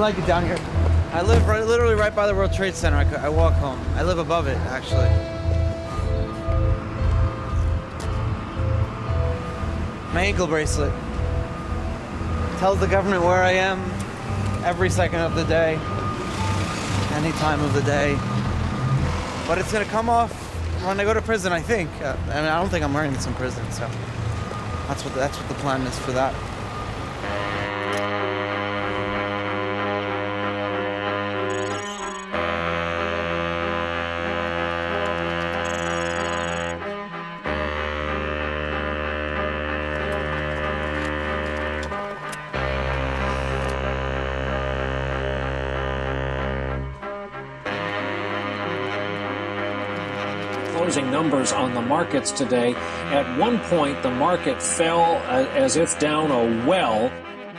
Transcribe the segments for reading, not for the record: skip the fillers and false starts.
like it down here? I live literally right by the World Trade Center. I walk home. I live above it, actually. My ankle bracelet tells the government where I am every second of the day, any time of the day. But it's gonna come off when I go to prison, I think. I mean, I don't think I'm wearing this in prison, so that's what the plan is for that. Closing numbers on the markets today. At one point, the market fell as if down a well.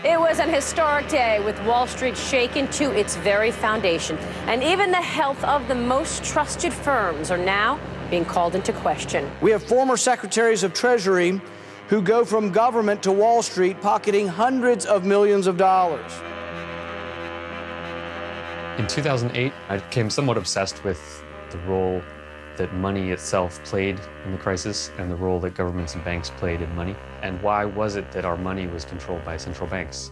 It was an historic day with Wall Street shaken to its very foundation. And even the health of the most trusted firms are now being called into question. We have former secretaries of Treasury who go from government to Wall Street pocketing hundreds of millions of dollars. In 2008, I became somewhat obsessed with the role that money itself played in the crisis and the role that governments and banks played in money. And why was it that our money was controlled by central banks?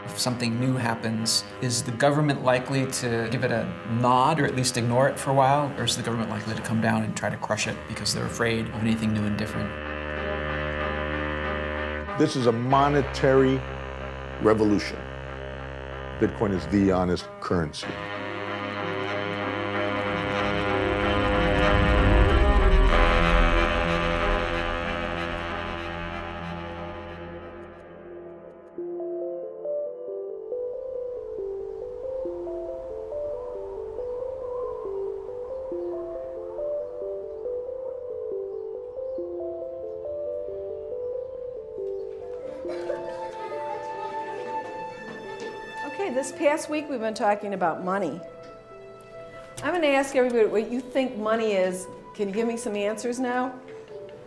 If something new happens, is the government likely to give it a nod or at least ignore it for a while? Or is the government likely to come down and try to crush it because they're afraid of anything new and different? This is a monetary revolution. Bitcoin is the honest currency. Okay, this past week we've been talking about money. I'm going to ask everybody what you think money is. Can you give me some answers now?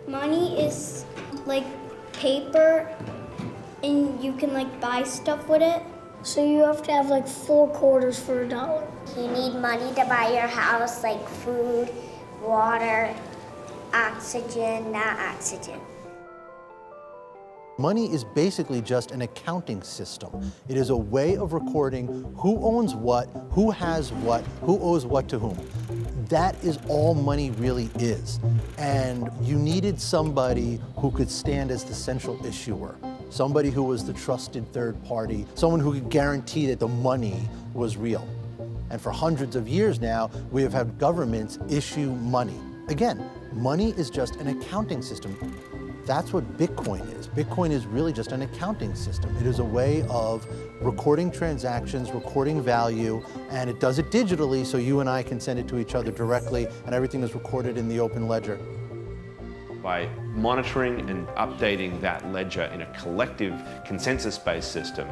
Money is like paper and you can like buy stuff with it. So you have to have like 4 quarters for $1. You need money to buy your house, like food, water, oxygen, not oxygen. Money is basically just an accounting system. It is a way of recording who owns what, who has what, who owes what to whom. That is all money really is. And you needed somebody who could stand as the central issuer, somebody who was the trusted third party, someone who could guarantee that the money was real. And for hundreds of years now, we have had governments issue money. Again, money is just an accounting system. That's what Bitcoin is. Bitcoin is really just an accounting system. It is a way of recording transactions, recording value, and it does it digitally so you and I can send it to each other directly, and everything is recorded in the open ledger. By monitoring and updating that ledger in a collective consensus-based system,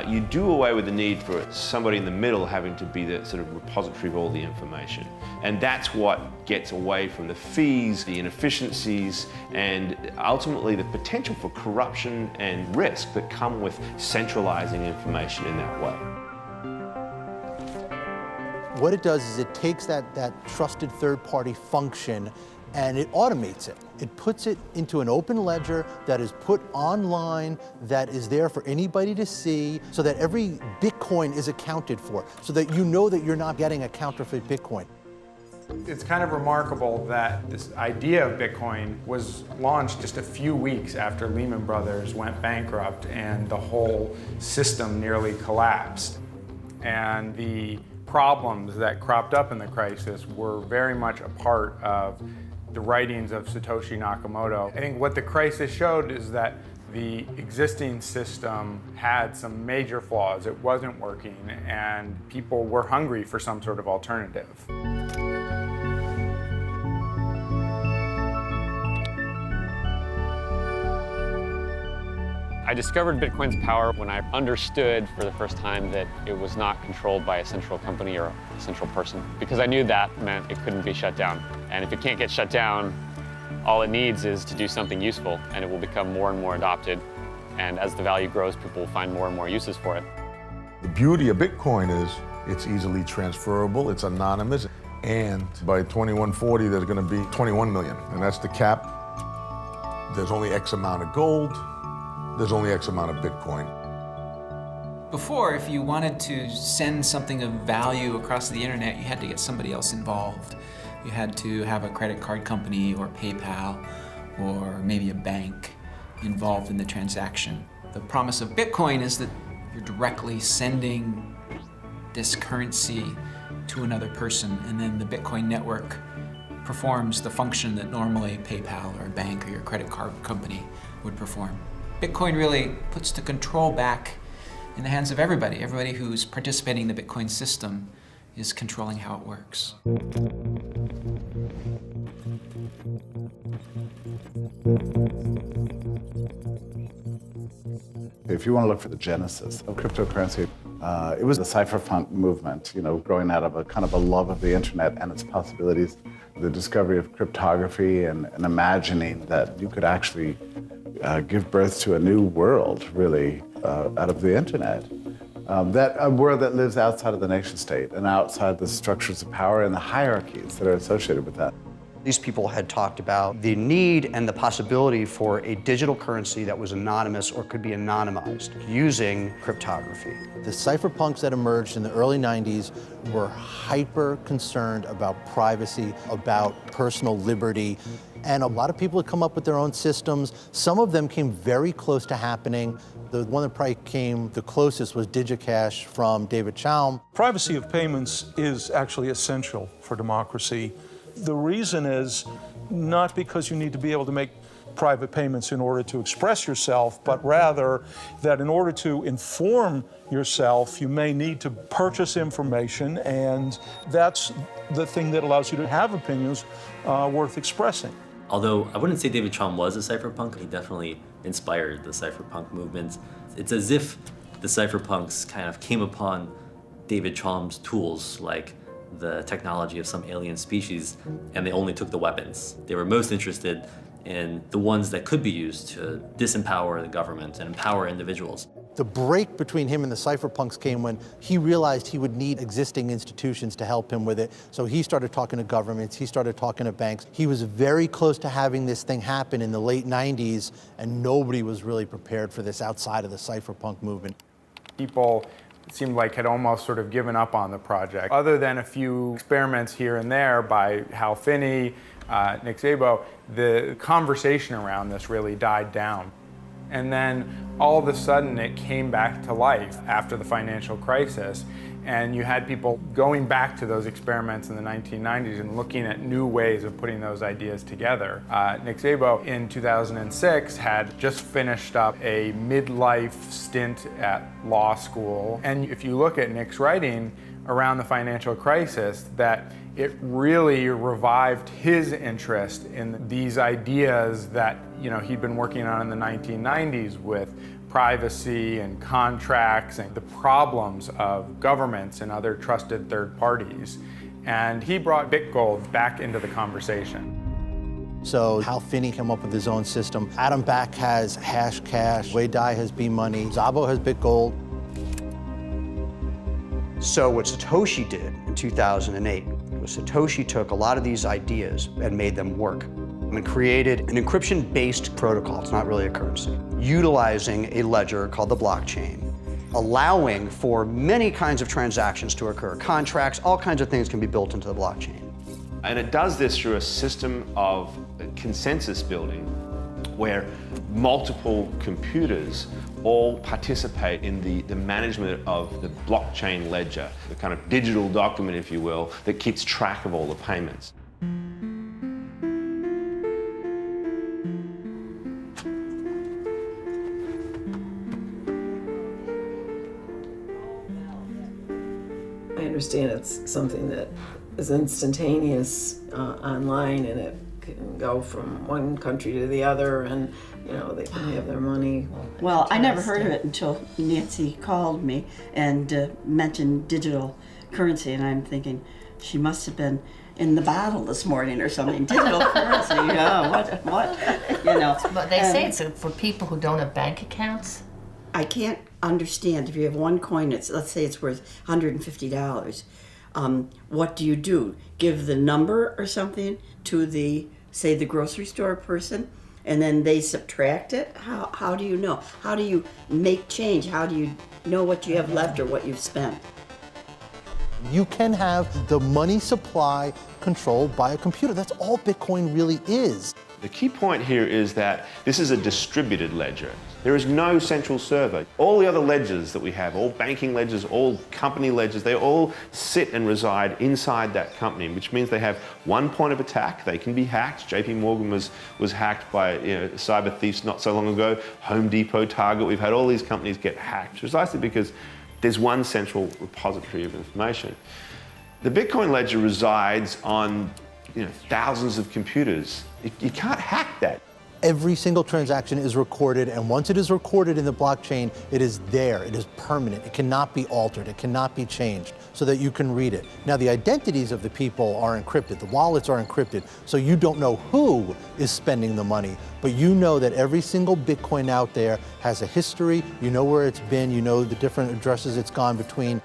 you do away with the need for somebody in the middle having to be the sort of repository of all the information. And that's what gets away from the fees, the inefficiencies, and ultimately the potential for corruption and risk that come with centralizing information in that way. What it does is it takes that trusted third-party function and it automates it. It puts it into an open ledger that is put online, that is there for anybody to see, so that every Bitcoin is accounted for, so that you know that you're not getting a counterfeit Bitcoin. It's kind of remarkable that this idea of Bitcoin was launched just a few weeks after Lehman Brothers went bankrupt and the whole system nearly collapsed. And the problems that cropped up in the crisis were very much a part of the writings of Satoshi Nakamoto. I think what the crisis showed is that the existing system had some major flaws. It wasn't working, and people were hungry for some sort of alternative. I discovered Bitcoin's power when I understood for the first time that it was not controlled by a central company or a central person, because I knew that meant it couldn't be shut down. And if it can't get shut down, all it needs is to do something useful, and it will become more and more adopted. And as the value grows, people will find more and more uses for it. The beauty of Bitcoin is it's easily transferable, it's anonymous, and by 2140 there's going to be 21 million, and that's the cap. There's only X amount of gold, there's only X amount of Bitcoin. Before, if you wanted to send something of value across the internet, you had to get somebody else involved. You had to have a credit card company or PayPal or maybe a bank involved in the transaction. The promise of Bitcoin is that you're directly sending this currency to another person, and then the Bitcoin network performs the function that normally PayPal or a bank or your credit card company would perform. Bitcoin really puts the control back in the hands of everybody. Everybody who's participating in the Bitcoin system is controlling how it works. If you want to look for the genesis of cryptocurrency, it was the cypherpunk movement, growing out of a kind of a love of the internet and its possibilities, the discovery of cryptography and imagining that you could actually give birth to a new world, really, out of the internet. A world that lives outside of the nation state and outside the structures of power and the hierarchies that are associated with that. These people had talked about the need and the possibility for a digital currency that was anonymous or could be anonymized using cryptography. The cypherpunks that emerged in the early 90s were hyper concerned about privacy, about personal liberty, and a lot of people had come up with their own systems. Some of them came very close to happening. The one that probably came the closest was DigiCash from David Chaum. Privacy of payments is actually essential for democracy. The reason is not because you need to be able to make private payments in order to express yourself, but rather that in order to inform yourself, you may need to purchase information, and that's the thing that allows you to have opinions worth expressing. Although I wouldn't say David Chaum was a cypherpunk, he definitely inspired the cypherpunk movement. It's as if the cypherpunks kind of came upon David Chaum's tools, like the technology of some alien species, and they only took the weapons. They were most interested in the ones that could be used to disempower the government and empower individuals. The break between him and the cypherpunks came when he realized he would need existing institutions to help him with it. So he started talking to governments, he started talking to banks. He was very close to having this thing happen in the late 90s, and nobody was really prepared for this outside of the cypherpunk movement. People it seemed like had almost sort of given up on the project. Other than a few experiments here and there by Hal Finney, Nick Szabo, the conversation around this really died down. And then all of a sudden it came back to life after the financial crisis. And you had people going back to those experiments in the 1990s and looking at new ways of putting those ideas together. Nick Szabo in 2006 had just finished up a midlife stint at law school. And if you look at Nick's writing around the financial crisis, that it really revived his interest in these ideas that he'd been working on in the 1990s with privacy and contracts and the problems of governments and other trusted third parties. And he brought BitGold back into the conversation. So Hal Finney came up with his own system. Adam Back has Hashcash, Wei Dai has B-Money, Szabo has BitGold. So what Satoshi did in 2008 was Satoshi took a lot of these ideas and made them work and created an encryption-based protocol. It's not really a currency, utilizing a ledger called the blockchain, allowing for many kinds of transactions to occur. Contracts, all kinds of things can be built into the blockchain. And it does this through a system of consensus building where multiple computers all participate in the management of the blockchain ledger, the kind of digital document, if you will, that keeps track of all the payments. I understand it's something that is instantaneous online, and it can go from one country to the other, and they can have their money. Well, I never heard of it until Nancy called me and mentioned digital currency, and I'm thinking, she must have been in the battle this morning or something. Digital currency, yeah, what, you know. But they say it's for people who don't have bank accounts. I can't understand, if you have one coin, let's say it's worth $150, what do you do? Give the number or something to say the grocery store person, and then they subtract it? How do you know? How do you make change? How do you know what you have left or what you've spent? You can have the money supply controlled by a computer. That's all Bitcoin really is. The key point here is that this is a distributed ledger. There is no central server. All the other ledgers that we have, all banking ledgers, all company ledgers, they all sit and reside inside that company, which means they have one point of attack. They can be hacked. JP Morgan was hacked by cyber thieves not so long ago. Home Depot, Target, we've had all these companies get hacked precisely because there's one central repository of information. The Bitcoin ledger resides on thousands of computers. You can't hack that. Every single transaction is recorded, and once it is recorded in the blockchain, it is there, it is permanent, it cannot be altered, it cannot be changed, so that you can read it. Now, the identities of the people are encrypted, the wallets are encrypted, so you don't know who is spending the money, but you know that every single Bitcoin out there has a history, you know where it's been, you know the different addresses it's gone between.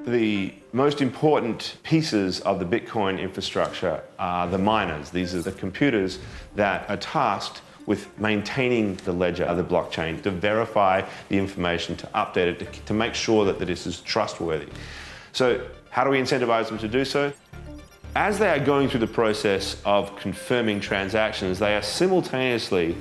The most important pieces of the Bitcoin infrastructure are the miners. These are the computers that are tasked with maintaining the ledger of the blockchain, to verify the information, to update it, to make sure that this is trustworthy. So how do we incentivize them to do so? As they are going through the process of confirming transactions, they are simultaneously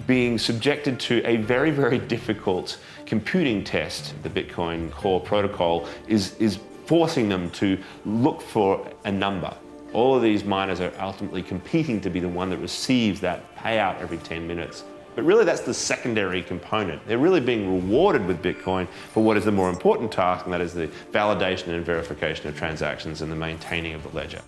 being subjected to a very, very difficult computing test. The Bitcoin core protocol is forcing them to look for a number. All of these miners are ultimately competing to be the one that receives that payout every 10 minutes. But really that's the secondary component. They're really being rewarded with Bitcoin for what is the more important task, and that is the validation and verification of transactions and the maintaining of the ledger.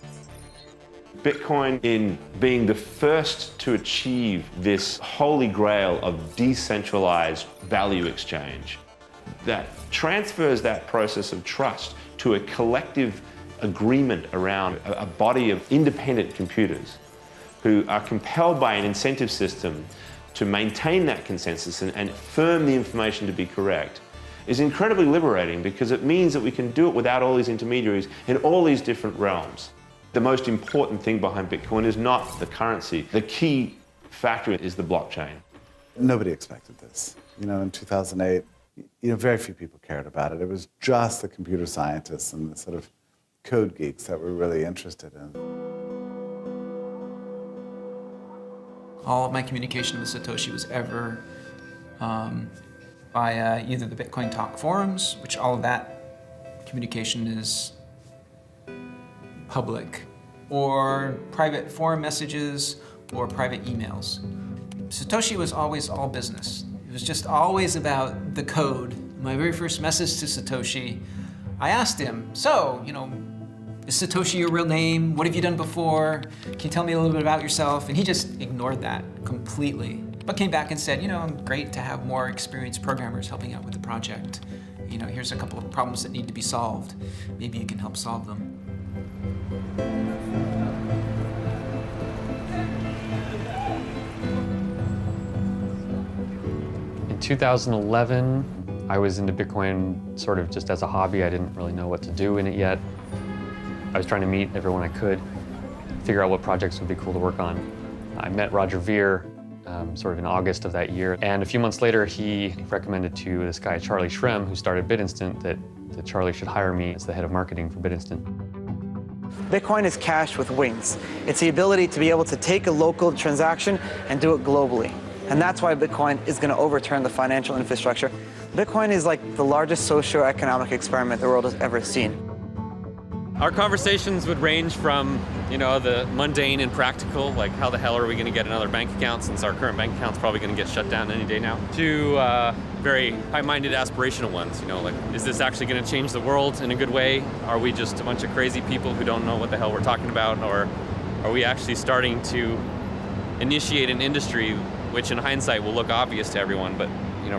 Bitcoin, in being the first to achieve this holy grail of decentralized value exchange, that transfers that process of trust to a collective agreement around a body of independent computers who are compelled by an incentive system to maintain that consensus and affirm the information to be correct, is incredibly liberating, because it means that we can do it without all these intermediaries in all these different realms. The most important thing behind Bitcoin is not the currency. The key factor is the blockchain. Nobody expected this. In 2008, very few people cared about it. It was just the computer scientists and the sort of code geeks that were really interested in. All of my communication with Satoshi was ever via either the Bitcoin Talk forums, which all of that communication is public, or private forum messages, or private emails. Satoshi was always all business. It was just always about the code. My very first message to Satoshi, I asked him, so, is Satoshi your real name? What have you done before? Can you tell me a little bit about yourself? And he just ignored that completely, but came back and said, I'm great to have more experienced programmers helping out with the project. Here's a couple of problems that need to be solved. Maybe you can help solve them. In 2011, I was into Bitcoin sort of just as a hobby. I didn't really know what to do in it yet. I was trying to meet everyone I could, figure out what projects would be cool to work on. I met Roger Ver sort of in August of that year, and a few months later he recommended to this guy, Charlie Shrem, who started BitInstant, that Charlie should hire me as the head of marketing for BitInstant. Bitcoin is cash with wings. It's the ability to be able to take a local transaction and do it globally. And that's why Bitcoin is going to overturn the financial infrastructure. Bitcoin is like the largest socio-economic experiment the world has ever seen. Our conversations would range from, the mundane and practical, like how the hell are we going to get another bank account since our current bank account's probably going to get shut down any day now, to very high-minded aspirational ones, like, is this actually going to change the world in a good way? Are we just a bunch of crazy people who don't know what the hell we're talking about? Or are we actually starting to initiate an industry which in hindsight will look obvious to everyone, but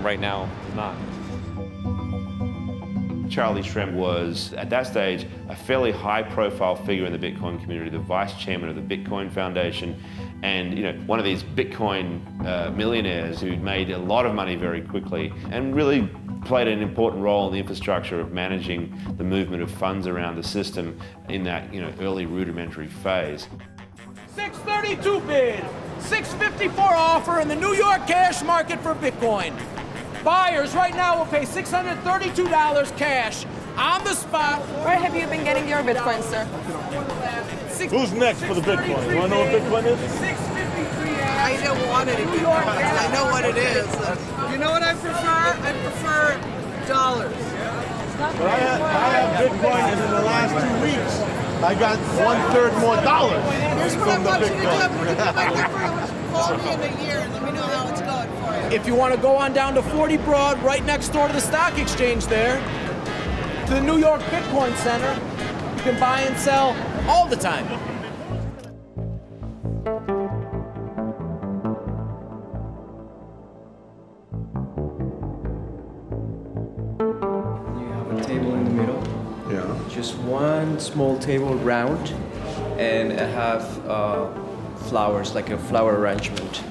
right now it's not? Charlie Shrem was, at that stage, a fairly high-profile figure in the Bitcoin community, the vice chairman of the Bitcoin Foundation, and one of these Bitcoin millionaires who'd made a lot of money very quickly and really played an important role in the infrastructure of managing the movement of funds around the system in that early rudimentary phase. 632 bid, 654 offer in the New York cash market for Bitcoin. Buyers right now will pay $632 cash on the spot. Where have you been getting your Bitcoin, sir? Who's next for the Bitcoin? You want to know what Bitcoin is? I don't want any Bitcoins. I know what it is. You know what I prefer? I prefer dollars. But I have Bitcoin, and in the last 2 weeks, I got 1/3 more dollars Here's what I from the want you to do. I'm going to Bitcoin. do my Bitcoin. Call me in a year and let me know how it's going for you. If you want to go on down to 40 Broad, right next door to the stock exchange there, to the New York Bitcoin Center, you can buy and sell all the time. You have a table in the middle. Yeah. Just one small table round, and I have flowers, like a flower arrangement.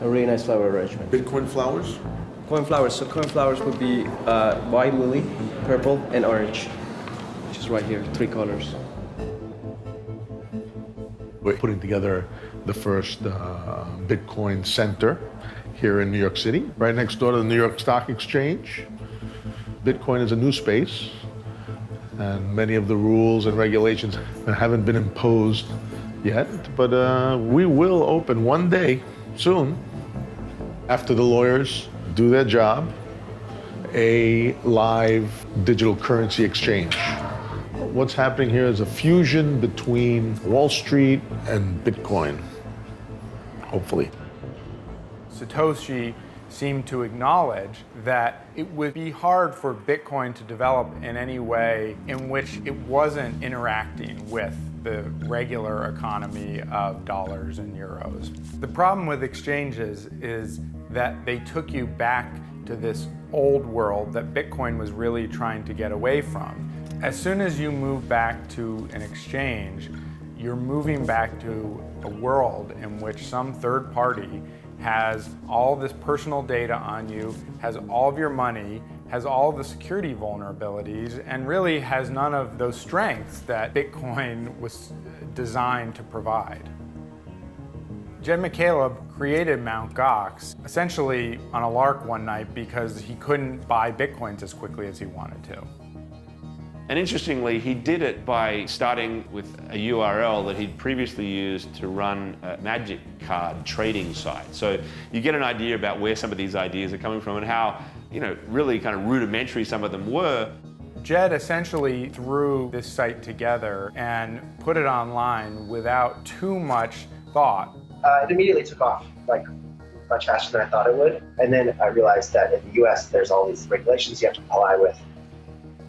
A really nice flower arrangement. Bitcoin flowers? Coin flowers. So coin flowers would be white lily, purple, and orange. Which is right here, 3 colors. We're putting together the first Bitcoin center here in New York City, right next door to the New York Stock Exchange. Bitcoin is a new space, and many of the rules and regulations haven't been imposed yet, but we will open one day soon, after the lawyers do their job, a live digital currency exchange. What's happening here is a fusion between Wall Street and Bitcoin, hopefully. Satoshi seemed to acknowledge that it would be hard for Bitcoin to develop in any way in which it wasn't interacting with the regular economy of dollars and euros. The problem with exchanges is that they took you back to this old world that Bitcoin was really trying to get away from. As soon as you move back to an exchange, you're moving back to a world in which some third party has all this personal data on you, has all of your money, has all of the security vulnerabilities, and really has none of those strengths that Bitcoin was designed to provide. Jed McCaleb created Mt. Gox essentially on a lark one night because he couldn't buy Bitcoins as quickly as he wanted to. And interestingly, he did it by starting with a URL that he'd previously used to run a magic card trading site. So you get an idea about where some of these ideas are coming from and how, really kind of rudimentary some of them were. Jed essentially threw this site together and put it online without too much thought. It immediately took off, much faster than I thought it would. And then I realized that in the US, there's all these regulations you have to comply with.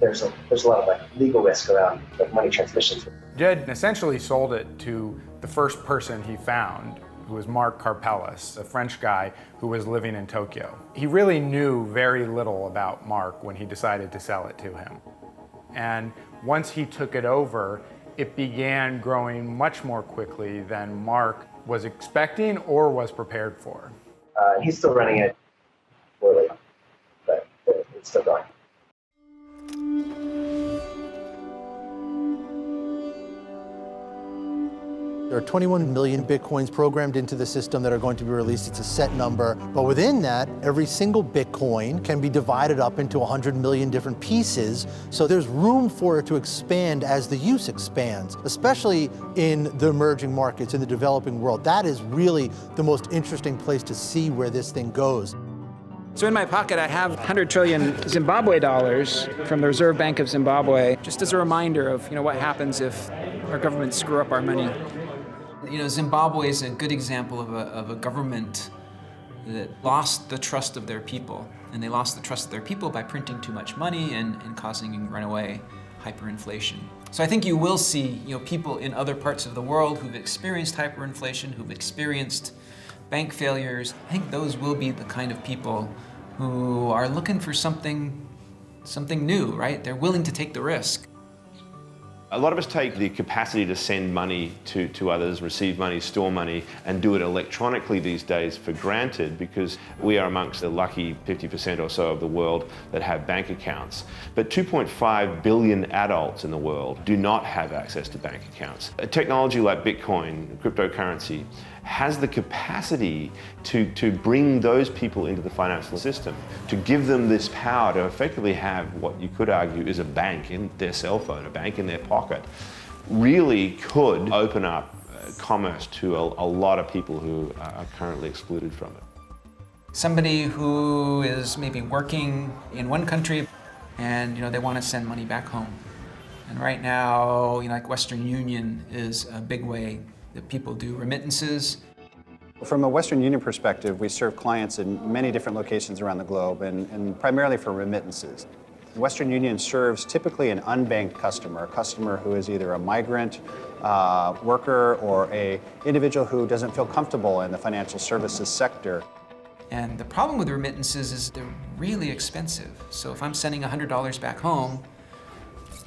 There's a lot of legal risk around money transmissions. Jed essentially sold it to the first person he found, who was Mark Karpelis, a French guy who was living in Tokyo. He really knew very little about Mark when he decided to sell it to him. And once he took it over, it began growing much more quickly than Mark was expecting or was prepared for. He's still running it poorly, but it's still going. There are 21 million Bitcoins programmed into the system that are going to be released. It's a set number. But within that, every single Bitcoin can be divided up into 100 million different pieces. So there's room for it to expand as the use expands, especially in the emerging markets, in the developing world. That is really the most interesting place to see where this thing goes. So in my pocket, I have 100 trillion Zimbabwe dollars from the Reserve Bank of Zimbabwe, just as a reminder of what happens if our governments screw up our money. Zimbabwe is a good example of a government that lost the trust of their people. And they lost the trust of their people by printing too much money and causing runaway hyperinflation. So I think you will see people in other parts of the world who've experienced hyperinflation, who've experienced bank failures. I think those will be the kind of people who are looking for something something new, right? They're willing to take the risk. A lot of us take the capacity to send money to others, receive money, store money, and do it electronically these days for granted because we are amongst the lucky 50% or so of the world that have bank accounts. But 2.5 billion adults in the world do not have access to bank accounts. A technology like Bitcoin, cryptocurrency, has the capacity to bring those people into the financial system, to give them this power to effectively have what you could argue is a bank in their cell phone, a bank in their pocket, really could open up commerce to a lot of people who are currently excluded from it. Somebody who is maybe working in one country and they want to send money back home. And right now, like Western Union is a big way that people do remittances. From a Western Union perspective, we serve clients in many different locations around the globe and primarily for remittances. Western Union serves typically an unbanked customer, a customer who is either a migrant worker or an individual who doesn't feel comfortable in the financial services sector. And the problem with remittances is they're really expensive. So if I'm sending $100 back home,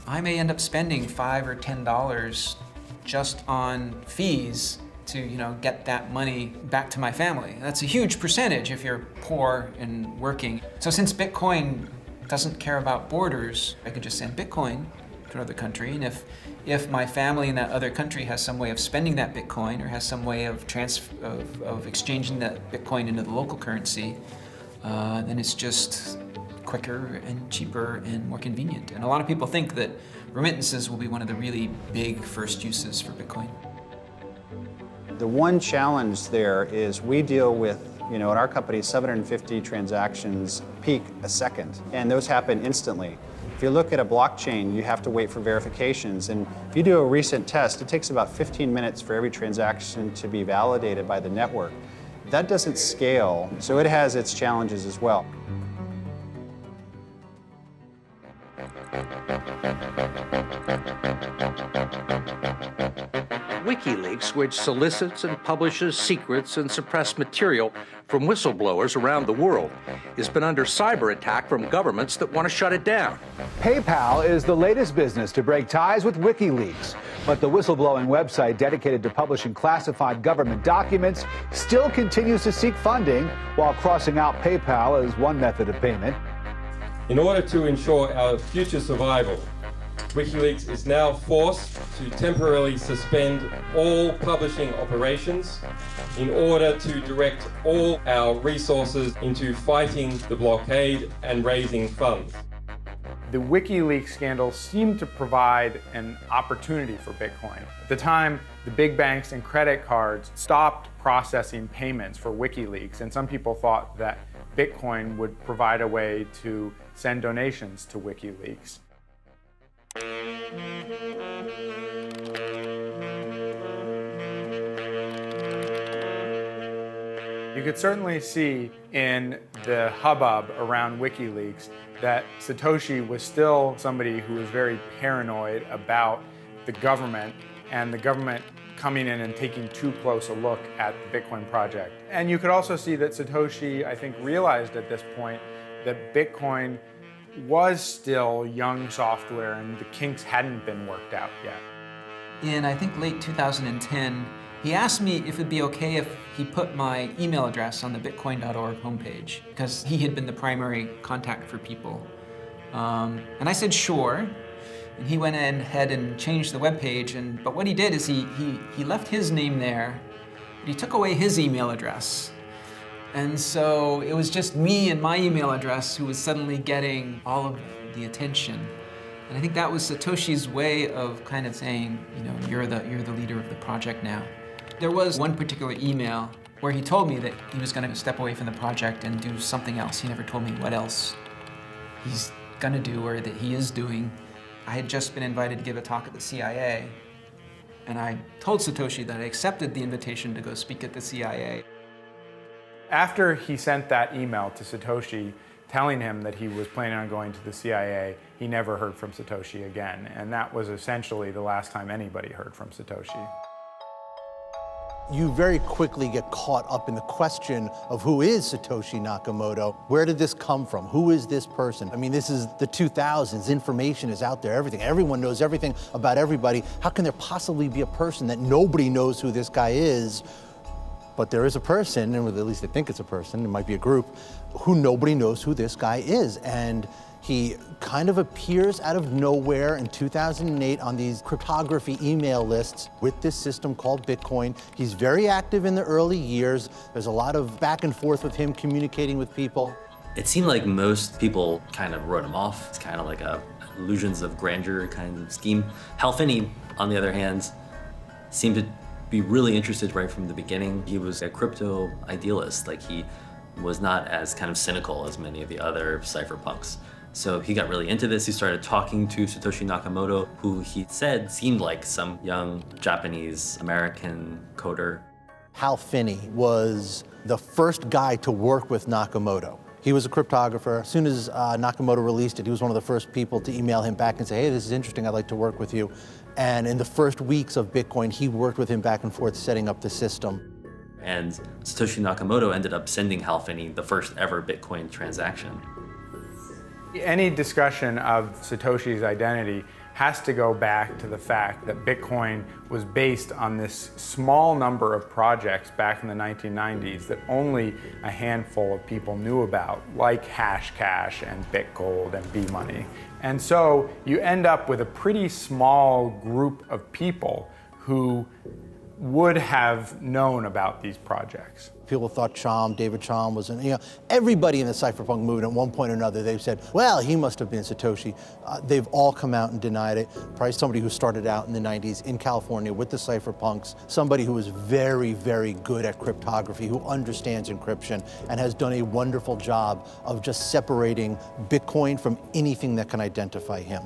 I may end up spending $5 or $10 just on fees to get that money back to my family. That's a huge percentage if you're poor and working. So since Bitcoin doesn't care about borders, I could just send Bitcoin to another country, and if my family in that other country has some way of spending that Bitcoin or has some way of exchanging that Bitcoin into the local currency, then it's just quicker and cheaper and more convenient. And a lot of people think that remittances will be one of the really big first uses for Bitcoin. The one challenge there is we deal with, in our company, 750 transactions peak a second, and those happen instantly. If you look at a blockchain, you have to wait for verifications, and if you do a recent test, it takes about 15 minutes for every transaction to be validated by the network. That doesn't scale, so it has its challenges as well. WikiLeaks, which solicits and publishes secrets and suppressed material from whistleblowers around the world, has been under cyber attack from governments that want to shut it down. PayPal is the latest business to break ties with WikiLeaks, but the whistleblowing website dedicated to publishing classified government documents still continues to seek funding while crossing out PayPal as one method of payment. In order to ensure our future survival, WikiLeaks is now forced to temporarily suspend all publishing operations in order to direct all our resources into fighting the blockade and raising funds. The WikiLeaks scandal seemed to provide an opportunity for Bitcoin. At the time, the big banks and credit cards stopped processing payments for WikiLeaks, and some people thought that Bitcoin would provide a way to send donations to WikiLeaks. You could certainly see in the hubbub around WikiLeaks that Satoshi was still somebody who was very paranoid about the government and the government coming in and taking too close a look at the Bitcoin project. And you could also see that Satoshi, I think, realized at this point that Bitcoin was still young software and the kinks hadn't been worked out yet. In, I think, late 2010, he asked me if it'd be okay if he put my email address on the bitcoin.org homepage, because he had been the primary contact for people. And I said, sure. And he went ahead and changed the webpage, but what he did is he left his name there, but he took away his email address. And so it was just me and my email address who was suddenly getting all of the attention. And I think that was Satoshi's way of kind of saying, you're the leader of the project now. There was one particular email where he told me that he was going to step away from the project and do something else. He never told me what else he's going to do or that he is doing. I had just been invited to give a talk at the CIA, and I told Satoshi that I accepted the invitation to go speak at the CIA. After he sent that email to Satoshi telling him that he was planning on going to the CIA, he never heard from Satoshi again, and that was essentially the last time anybody heard from Satoshi. You very quickly get caught up in the question of who is Satoshi Nakamoto? Where did this come from? Who is this person? I mean, this is the 2000s. Information is out there, everything. Everyone knows everything about everybody. How can there possibly be a person that nobody knows who this guy is? But there is a person, and at least they think it's a person, it might be a group, who nobody knows who this guy is. And he kind of appears out of nowhere in 2008 on these cryptography email lists with this system called Bitcoin. He's very active in the early years. There's a lot of back and forth with him communicating with people. It seemed like most people kind of wrote him off. It's kind of like a illusions of grandeur kind of scheme. Hal Finney, on the other hand, seemed to be really interested right from the beginning. He was a crypto idealist. Like, he was not as kind of cynical as many of the other cypherpunks. So he got really into this. He started talking to Satoshi Nakamoto, who he said seemed like some young Japanese American coder. Hal Finney was the first guy to work with Nakamoto. He was a cryptographer. As soon as Nakamoto released it, he was one of the first people to email him back and say, hey, this is interesting, I'd like to work with you. And in the first weeks of Bitcoin, he worked with him back and forth setting up the system. And Satoshi Nakamoto ended up sending Hal Finney the first ever Bitcoin transaction. Any discussion of Satoshi's identity has to go back to the fact that Bitcoin was based on this small number of projects back in the 1990s that only a handful of people knew about, like Hashcash and BitGold and B-Money. And so you end up with a pretty small group of people who would have known about these projects. People thought David Chaum was, everybody in the cypherpunk movement at one point or another, they've said, well, he must have been Satoshi. They've all come out and denied it. Probably somebody who started out in the 90s in California with the cypherpunks, somebody who was very, very good at cryptography, who understands encryption, and has done a wonderful job of just separating Bitcoin from anything that can identify him.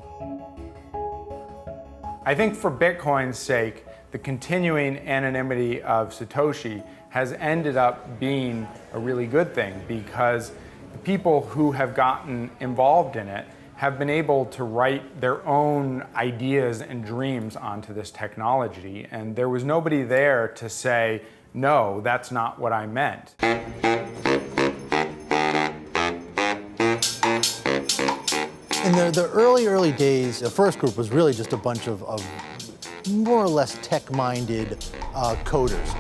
I think for Bitcoin's sake, the continuing anonymity of Satoshi has ended up being a really good thing, because the people who have gotten involved in it have been able to write their own ideas and dreams onto this technology, and there was nobody there to say, no, that's not what I meant. In the early days, the first group was really just a bunch of more or less tech-minded coders.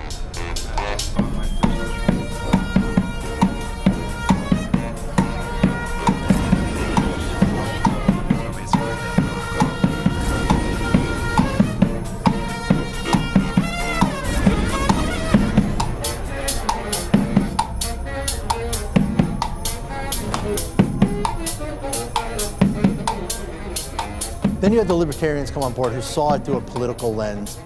Then you had the libertarians come on board who saw it through a political lens.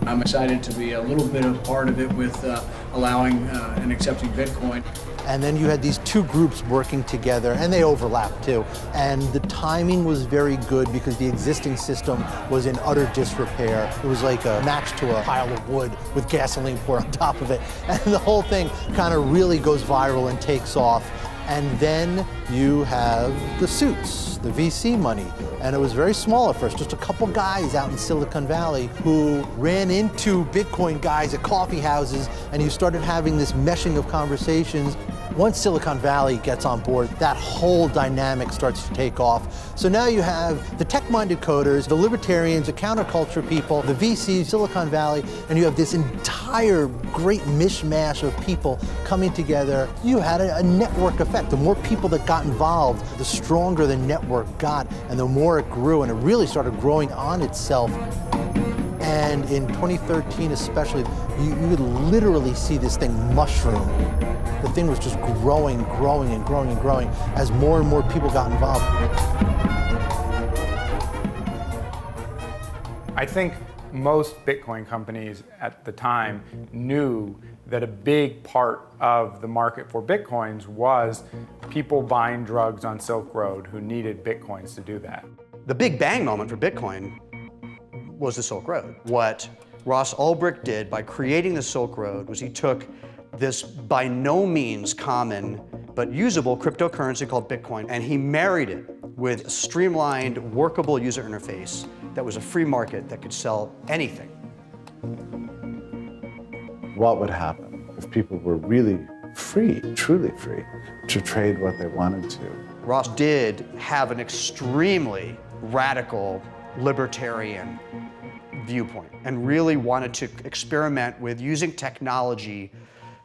I'm excited to be a little bit of part of it with allowing and accepting Bitcoin. And then you had these two groups working together, and they overlapped too. And the timing was very good because the existing system was in utter disrepair. It was like a match to a pile of wood with gasoline poured on top of it. And the whole thing kind of really goes viral and takes off. And then you have the suits, the VC money. And it was very small at first, just a couple guys out in Silicon Valley who ran into Bitcoin guys at coffee houses, and you started having this meshing of conversations. Once Silicon Valley gets on board, that whole dynamic starts to take off. So now you have the tech-minded coders, the libertarians, the counterculture people, the VCs, Silicon Valley, and you have this entire great mishmash of people coming together. You had a network effect. The more people that got involved, the stronger the network got, and the more it grew, and it really started growing on itself. And in 2013 especially, you would literally see this thing mushroom. The thing was just growing, growing, and growing, and growing as more and more people got involved. I think most Bitcoin companies at the time knew that a big part of the market for Bitcoins was people buying drugs on Silk Road who needed Bitcoins to do that. The big bang moment for Bitcoin was the Silk Road. What Ross Ulbricht did by creating the Silk Road was he took this by no means common but usable cryptocurrency called Bitcoin, and he married it with a streamlined, workable user interface that was a free market that could sell anything. what would happen if people were really free, truly free, to trade what they wanted to. Ross did have an extremely radical libertarian viewpoint and really wanted to experiment with using technology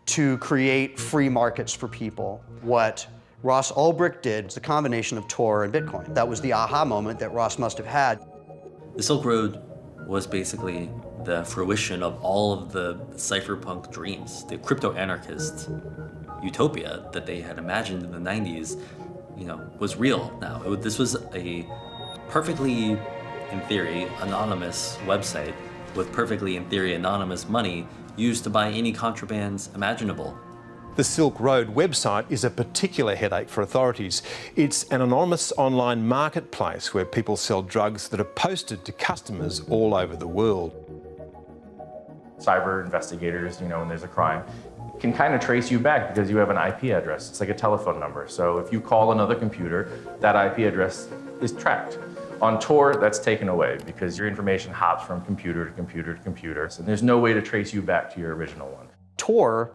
to create free markets for people. What Ross Ulbricht did was a combination of Tor and Bitcoin. That was the aha moment that Ross must have had. The Silk Road was basically the fruition of all of the cypherpunk dreams, the crypto-anarchist utopia that they had imagined in the 90s, was real now. This was a perfectly, in theory, anonymous website with perfectly, in theory, anonymous money used to buy any contrabands imaginable. The Silk Road website is a particular headache for authorities. It's an anonymous online marketplace where people sell drugs that are posted to customers all over the world. Cyber investigators, when there's a crime, can kind of trace you back because you have an IP address. It's like a telephone number. So if you call another computer, that IP address is tracked. On Tor, that's taken away because your information hops from computer to computer to computer. So there's no way to trace you back to your original one. Tor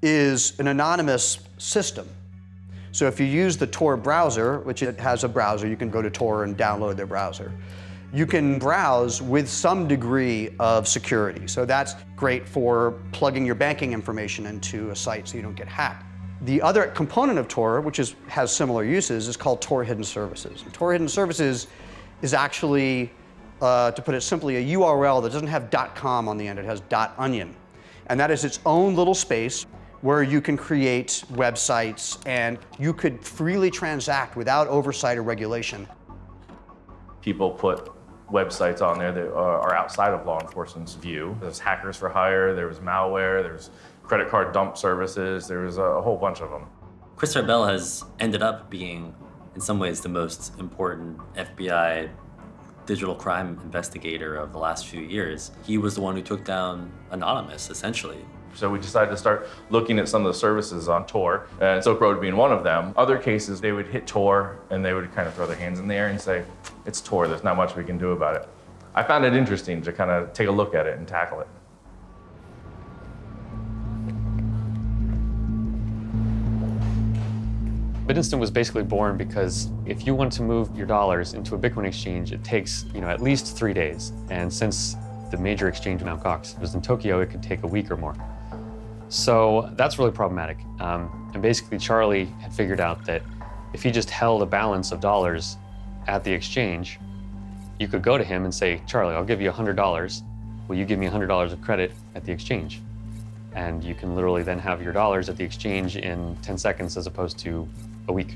is an anonymous system. So if you use the Tor browser, which it has a browser, you can go to Tor and download their browser. You can browse with some degree of security. So that's great for plugging your banking information into a site so you don't get hacked. The other component of Tor, which has similar uses, is called Tor Hidden Services. And Tor Hidden Services is actually, to put it simply, a URL that doesn't have .com on the end, it has .onion. And that is its own little space where you can create websites and you could freely transact without oversight or regulation. People put websites on there that are outside of law enforcement's view. There's hackers for hire, there was malware, there's credit card dump services, there was a whole bunch of them. Christopher Bell has ended up being, in some ways, the most important FBI digital crime investigator of the last few years. He was the one who took down Anonymous, essentially. So we decided to start looking at some of the services on Tor, and Silk Road being one of them. Other cases, they would hit Tor and they would kind of throw their hands in the air and say, it's Tor, there's not much we can do about it. I found it interesting to kind of take a look at it and tackle it. BitInstant was basically born because if you want to move your dollars into a Bitcoin exchange, it takes at least 3 days. And since the major exchange in Mt. Gox was in Tokyo, it could take a week or more. So that's really problematic. And basically Charlie had figured out that if he just held a balance of dollars at the exchange, you could go to him and say, Charlie, I'll give you $100. Will you give me $100 of credit at the exchange? And you can literally then have your dollars at the exchange in 10 seconds as opposed to a week.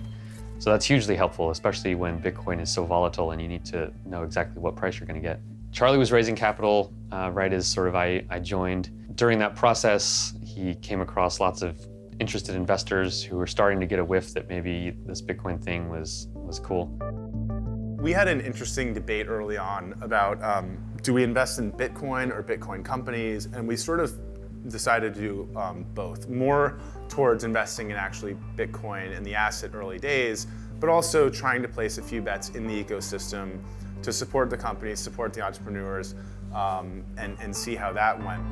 So that's hugely helpful, especially when Bitcoin is so volatile and you need to know exactly what price you're going to get. Charlie was raising capital right as I joined. During that process, he came across lots of interested investors who were starting to get a whiff that maybe this Bitcoin thing was cool. We had an interesting debate early on about do we invest in Bitcoin or Bitcoin companies, and we sort of decided to do both. More towards investing in actually Bitcoin in the asset early days, but also trying to place a few bets in the ecosystem to support the companies, support the entrepreneurs, and see how that went.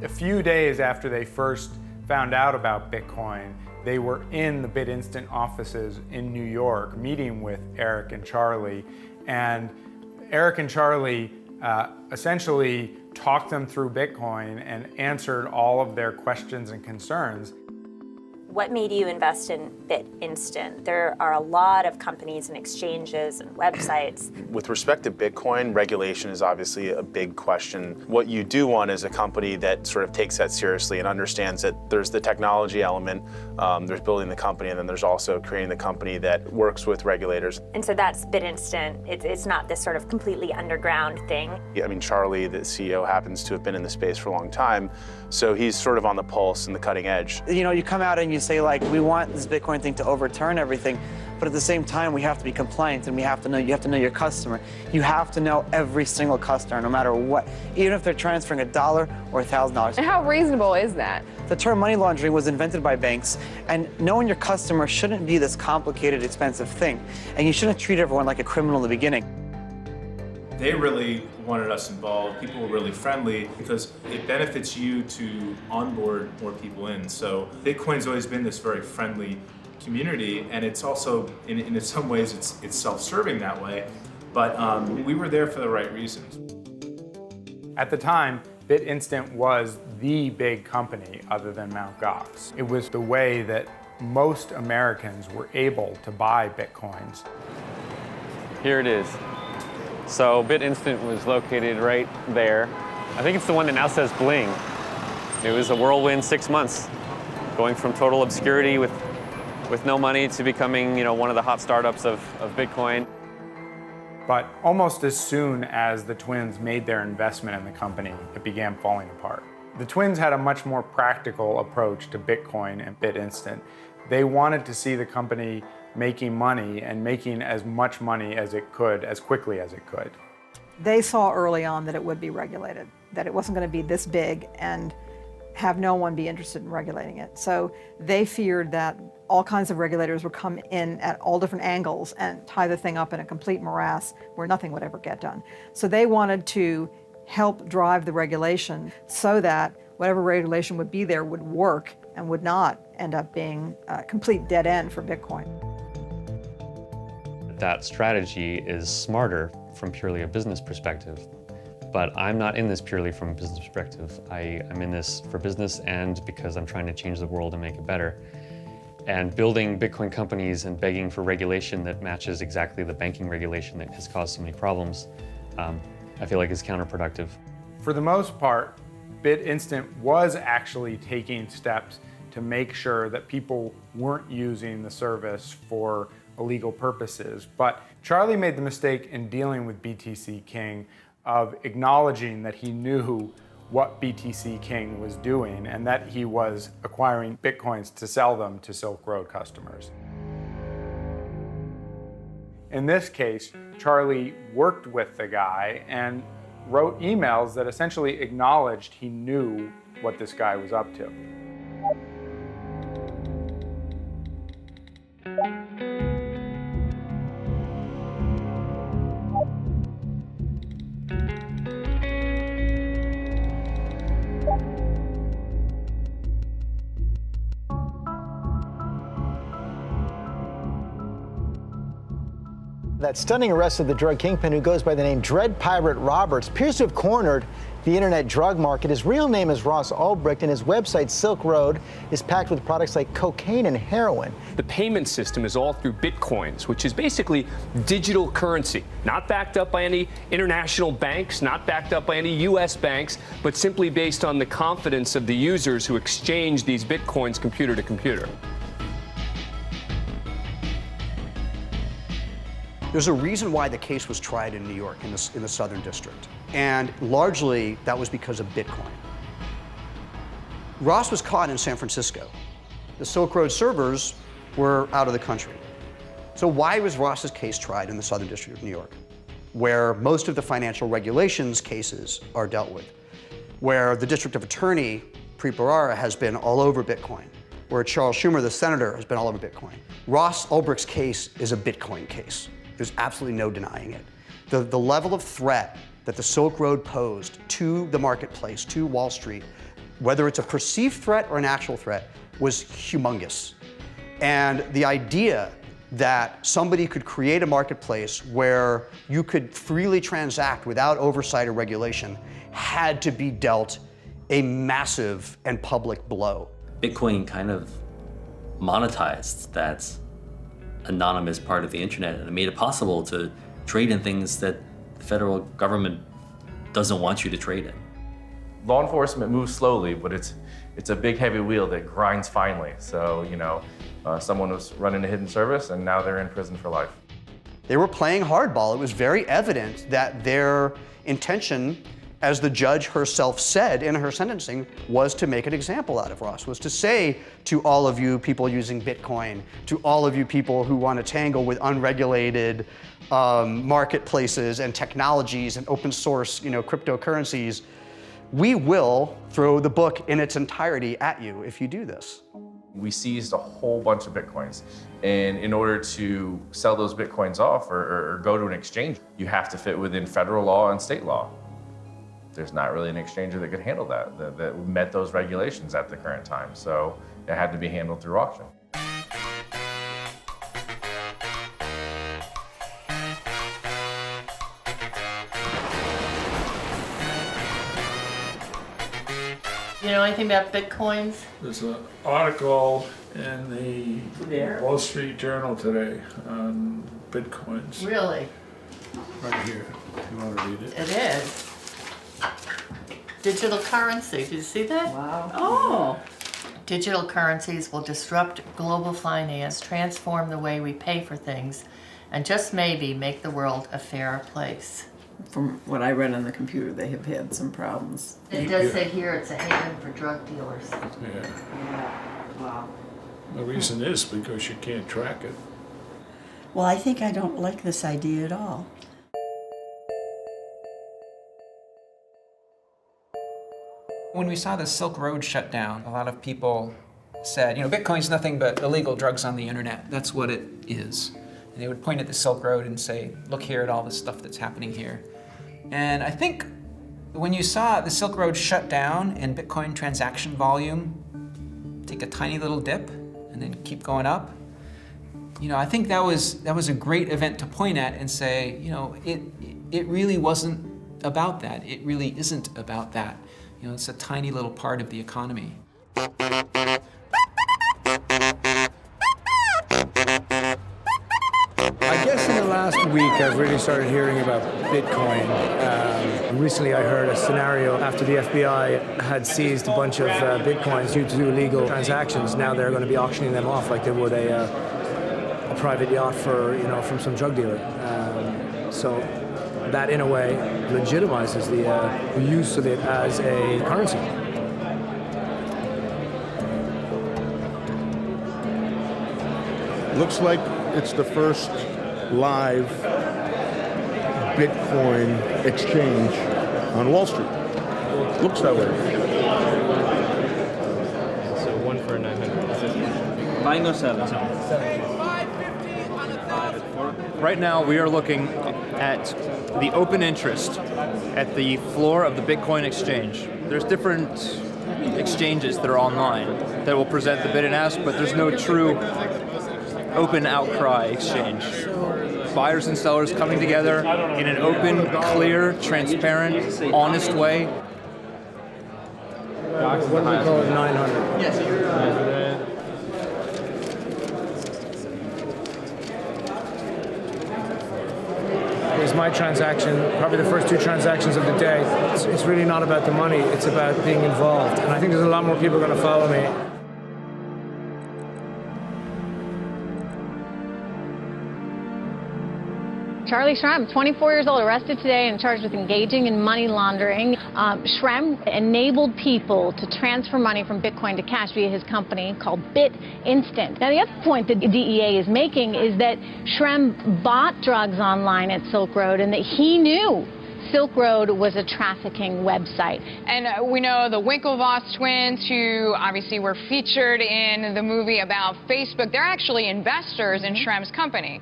A few days after they first found out about Bitcoin, they were in the BitInstant offices in New York meeting with Eric and Charlie. And Eric and Charlie essentially talked them through Bitcoin and answered all of their questions and concerns. What made you invest in BitInstant? There are a lot of companies and exchanges and websites. With respect to Bitcoin, regulation is obviously a big question. What you do want is a company that sort of takes that seriously and understands that there's the technology element, there's building the company, and then there's also creating the company that works with regulators. And so that's BitInstant. It's not this sort of completely underground thing. I mean, Charlie, the CEO, happens to have been in the space for a long time, so he's sort of on the pulse and the cutting edge. You come out and you say, we want this Bitcoin thing to overturn everything, but at the same time, we have to be compliant, and you have to know your customer. You have to know every single customer, no matter what, even if they're transferring $1 or $1,000. And how reasonable is that? The term money laundering was invented by banks, and knowing your customer shouldn't be this complicated, expensive thing, and you shouldn't treat everyone like a criminal in the beginning. They really wanted us involved. People were really friendly because it benefits you to onboard more people in. So Bitcoin's always been this very friendly community, and it's also, in some ways, it's self-serving that way. But we were there for the right reasons. At the time, BitInstant was the big company other than Mt. Gox. It was the way that most Americans were able to buy Bitcoins. Here it is. So BitInstant was located right there. I think it's the one that now says bling. It was a whirlwind 6 months, going from total obscurity with no money to becoming, one of the hot startups of Bitcoin. But almost as soon as the twins made their investment in the company, it began falling apart. The twins had a much more practical approach to Bitcoin and BitInstant. They wanted to see the company making money and making as much money as it could, as quickly as it could. They saw early on that it would be regulated, that it wasn't going to be this big and have no one be interested in regulating it. So they feared that all kinds of regulators would come in at all different angles and tie the thing up in a complete morass where nothing would ever get done. So they wanted to help drive the regulation so that whatever regulation would be there would work and would not end up being a complete dead end for Bitcoin. That strategy is smarter from purely a business perspective. But I'm not in this purely from a business perspective. I'm in this for business and because I'm trying to change the world and make it better. And building Bitcoin companies and begging for regulation that matches exactly the banking regulation that has caused so many problems, I feel like is counterproductive. For the most part, BitInstant was actually taking steps to make sure that people weren't using the service for illegal purposes. But Charlie made the mistake in dealing with BTC King of acknowledging that he knew what BTC King was doing and that he was acquiring Bitcoins to sell them to Silk Road customers. In this case, Charlie worked with the guy and wrote emails that essentially acknowledged he knew what this guy was up to. That stunning arrest of the drug kingpin who goes by the name Dread Pirate Roberts appears to have cornered the internet drug market. His real name is Ross Ulbricht, and his website, Silk Road, is packed with products like cocaine and heroin. The payment system is all through Bitcoins, which is basically digital currency, not backed up by any international banks, not backed up by any U.S. banks, but simply based on the confidence of the users who exchange these Bitcoins computer to computer. There's a reason why the case was tried in New York in the Southern District. And largely, that was because of Bitcoin. Ross was caught in San Francisco. The Silk Road servers were out of the country. So why was Ross's case tried in the Southern District of New York, where most of the financial regulations cases are dealt with, where the district attorney, Preet Bharara, has been all over Bitcoin, where Charles Schumer, the senator, has been all over Bitcoin? Ross Ulbricht's case is a Bitcoin case. There's absolutely no denying it. The level of threat that the Silk Road posed to the marketplace, to Wall Street, whether it's a perceived threat or an actual threat, was humongous. And the idea that somebody could create a marketplace where you could freely transact without oversight or regulation had to be dealt a massive and public blow. Bitcoin kind of monetized that anonymous part of the internet, and it made it possible to trade in things that the federal government doesn't want you to trade in. Law enforcement moves slowly, but it's a big heavy wheel that grinds finely. So, someone was running a hidden service and now they're in prison for life. They were playing hardball. It was very evident that their intention, as the judge herself said in her sentencing, was to make an example out of Ross, was to say to all of you people using Bitcoin, to all of you people who want to tangle with unregulated marketplaces and technologies and open source, cryptocurrencies, we will throw the book in its entirety at you if you do this. We seized a whole bunch of Bitcoins. And in order to sell those Bitcoins off or go to an exchange, you have to fit within federal law and state law. There's not really an exchanger that could handle that met those regulations at the current time. So it had to be handled through auction. You know anything about Bitcoins? There's an article in the Wall Street Journal today on Bitcoins. Really? Right here, if you want to read it. It is. Digital currency, did you see that? Wow. Oh! Digital currencies will disrupt global finance, transform the way we pay for things, and just maybe make the world a fairer place. From what I read on the computer, they have had some problems. It does say here it's a haven for drug dealers. Yeah. Wow. The reason is because you can't track it. Well, I think I don't like this idea at all. When we saw the Silk Road shut down, a lot of people said, Bitcoin's nothing but illegal drugs on the internet. That's what it is. And they would point at the Silk Road and say, look here at all the stuff that's happening here. And I think when you saw the Silk Road shut down and Bitcoin transaction volume take a tiny little dip and then keep going up, I think that was a great event to point at and say, it really wasn't about that. It really isn't about that. It's a tiny little part of the economy. I guess in the last week I've really started hearing about Bitcoin. Recently I heard a scenario after the FBI had seized a bunch of Bitcoins due to illegal transactions. Now they're going to be auctioning them off like they would a private yacht from some drug dealer. So that in a way legitimizes the use of it as a currency. Looks like it's the first live Bitcoin exchange on Wall Street. Looks that way. So 1 for 900. Buying or selling? Right now, we are looking at the open interest at the floor of the Bitcoin exchange. There's different exchanges that are online that will present the bid and ask, but there's no true open outcry exchange. Buyers and sellers coming together in an open, clear, transparent, honest way. What do we call it, 900? Yes. Here's my transaction, probably the first 2 transactions of the day. It's really not about the money, it's about being involved. And I think there's a lot more people going to follow me. Charlie Shrem, 24 years old, arrested today and charged with engaging in money laundering. Shrem enabled people to transfer money from Bitcoin to cash via his company called BitInstant. Now, the other point that the DEA is making is that Shrem bought drugs online at Silk Road and that he knew Silk Road was a trafficking website. And we know the Winklevoss twins, who obviously were featured in the movie about Facebook, they're actually investors in Shrem's company.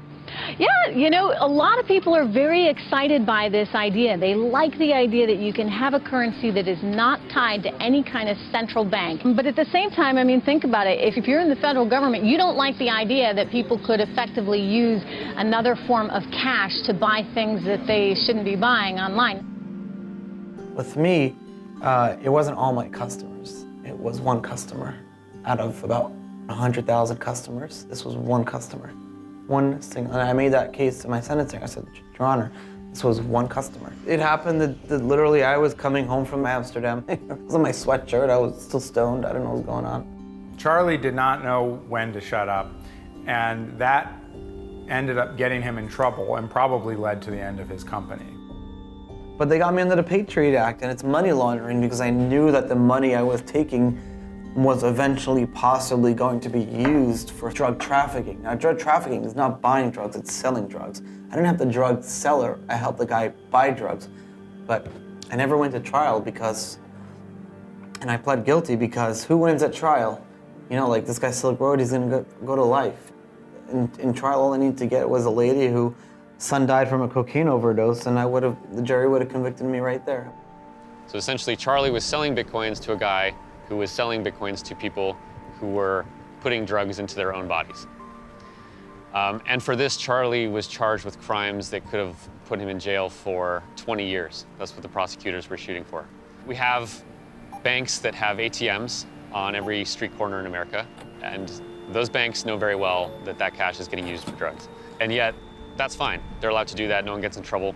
Yeah, a lot of people are very excited by this idea. They like the idea that you can have a currency that is not tied to any kind of central bank. But at the same time, think about it. If you're in the federal government, you don't like the idea that people could effectively use another form of cash to buy things that they shouldn't be buying online. With me, it wasn't all my customers. It was one customer. Out of about 100,000 customers, this was one customer. One single, and I made that case in my sentencing. I said, Your Honor, this was one customer. It happened that literally I was coming home from Amsterdam. It was in my sweatshirt. I was still stoned. I didn't know what was going on. Charlie did not know when to shut up, and that ended up getting him in trouble and probably led to the end of his company. But they got me under the Patriot Act, and it's money laundering because I knew that the money I was taking was eventually possibly going to be used for drug trafficking. Now, drug trafficking is not buying drugs, it's selling drugs. I didn't have the drug seller, I helped the guy buy drugs. But I never went to trial and I pled guilty because who wins at trial? You know, like this guy Silk Road, he's gonna go to life. In trial, all I needed to get was a lady whose son died from a cocaine overdose, and the jury would have convicted me right there. So essentially, Charlie was selling Bitcoins to a guy who was selling Bitcoins to people who were putting drugs into their own bodies. And for this, Charlie was charged with crimes that could have put him in jail for 20 years. That's what the prosecutors were shooting for. We have banks that have ATMs on every street corner in America, and those banks know very well that that cash is getting used for drugs. And yet, that's fine. They're allowed to do that, no one gets in trouble.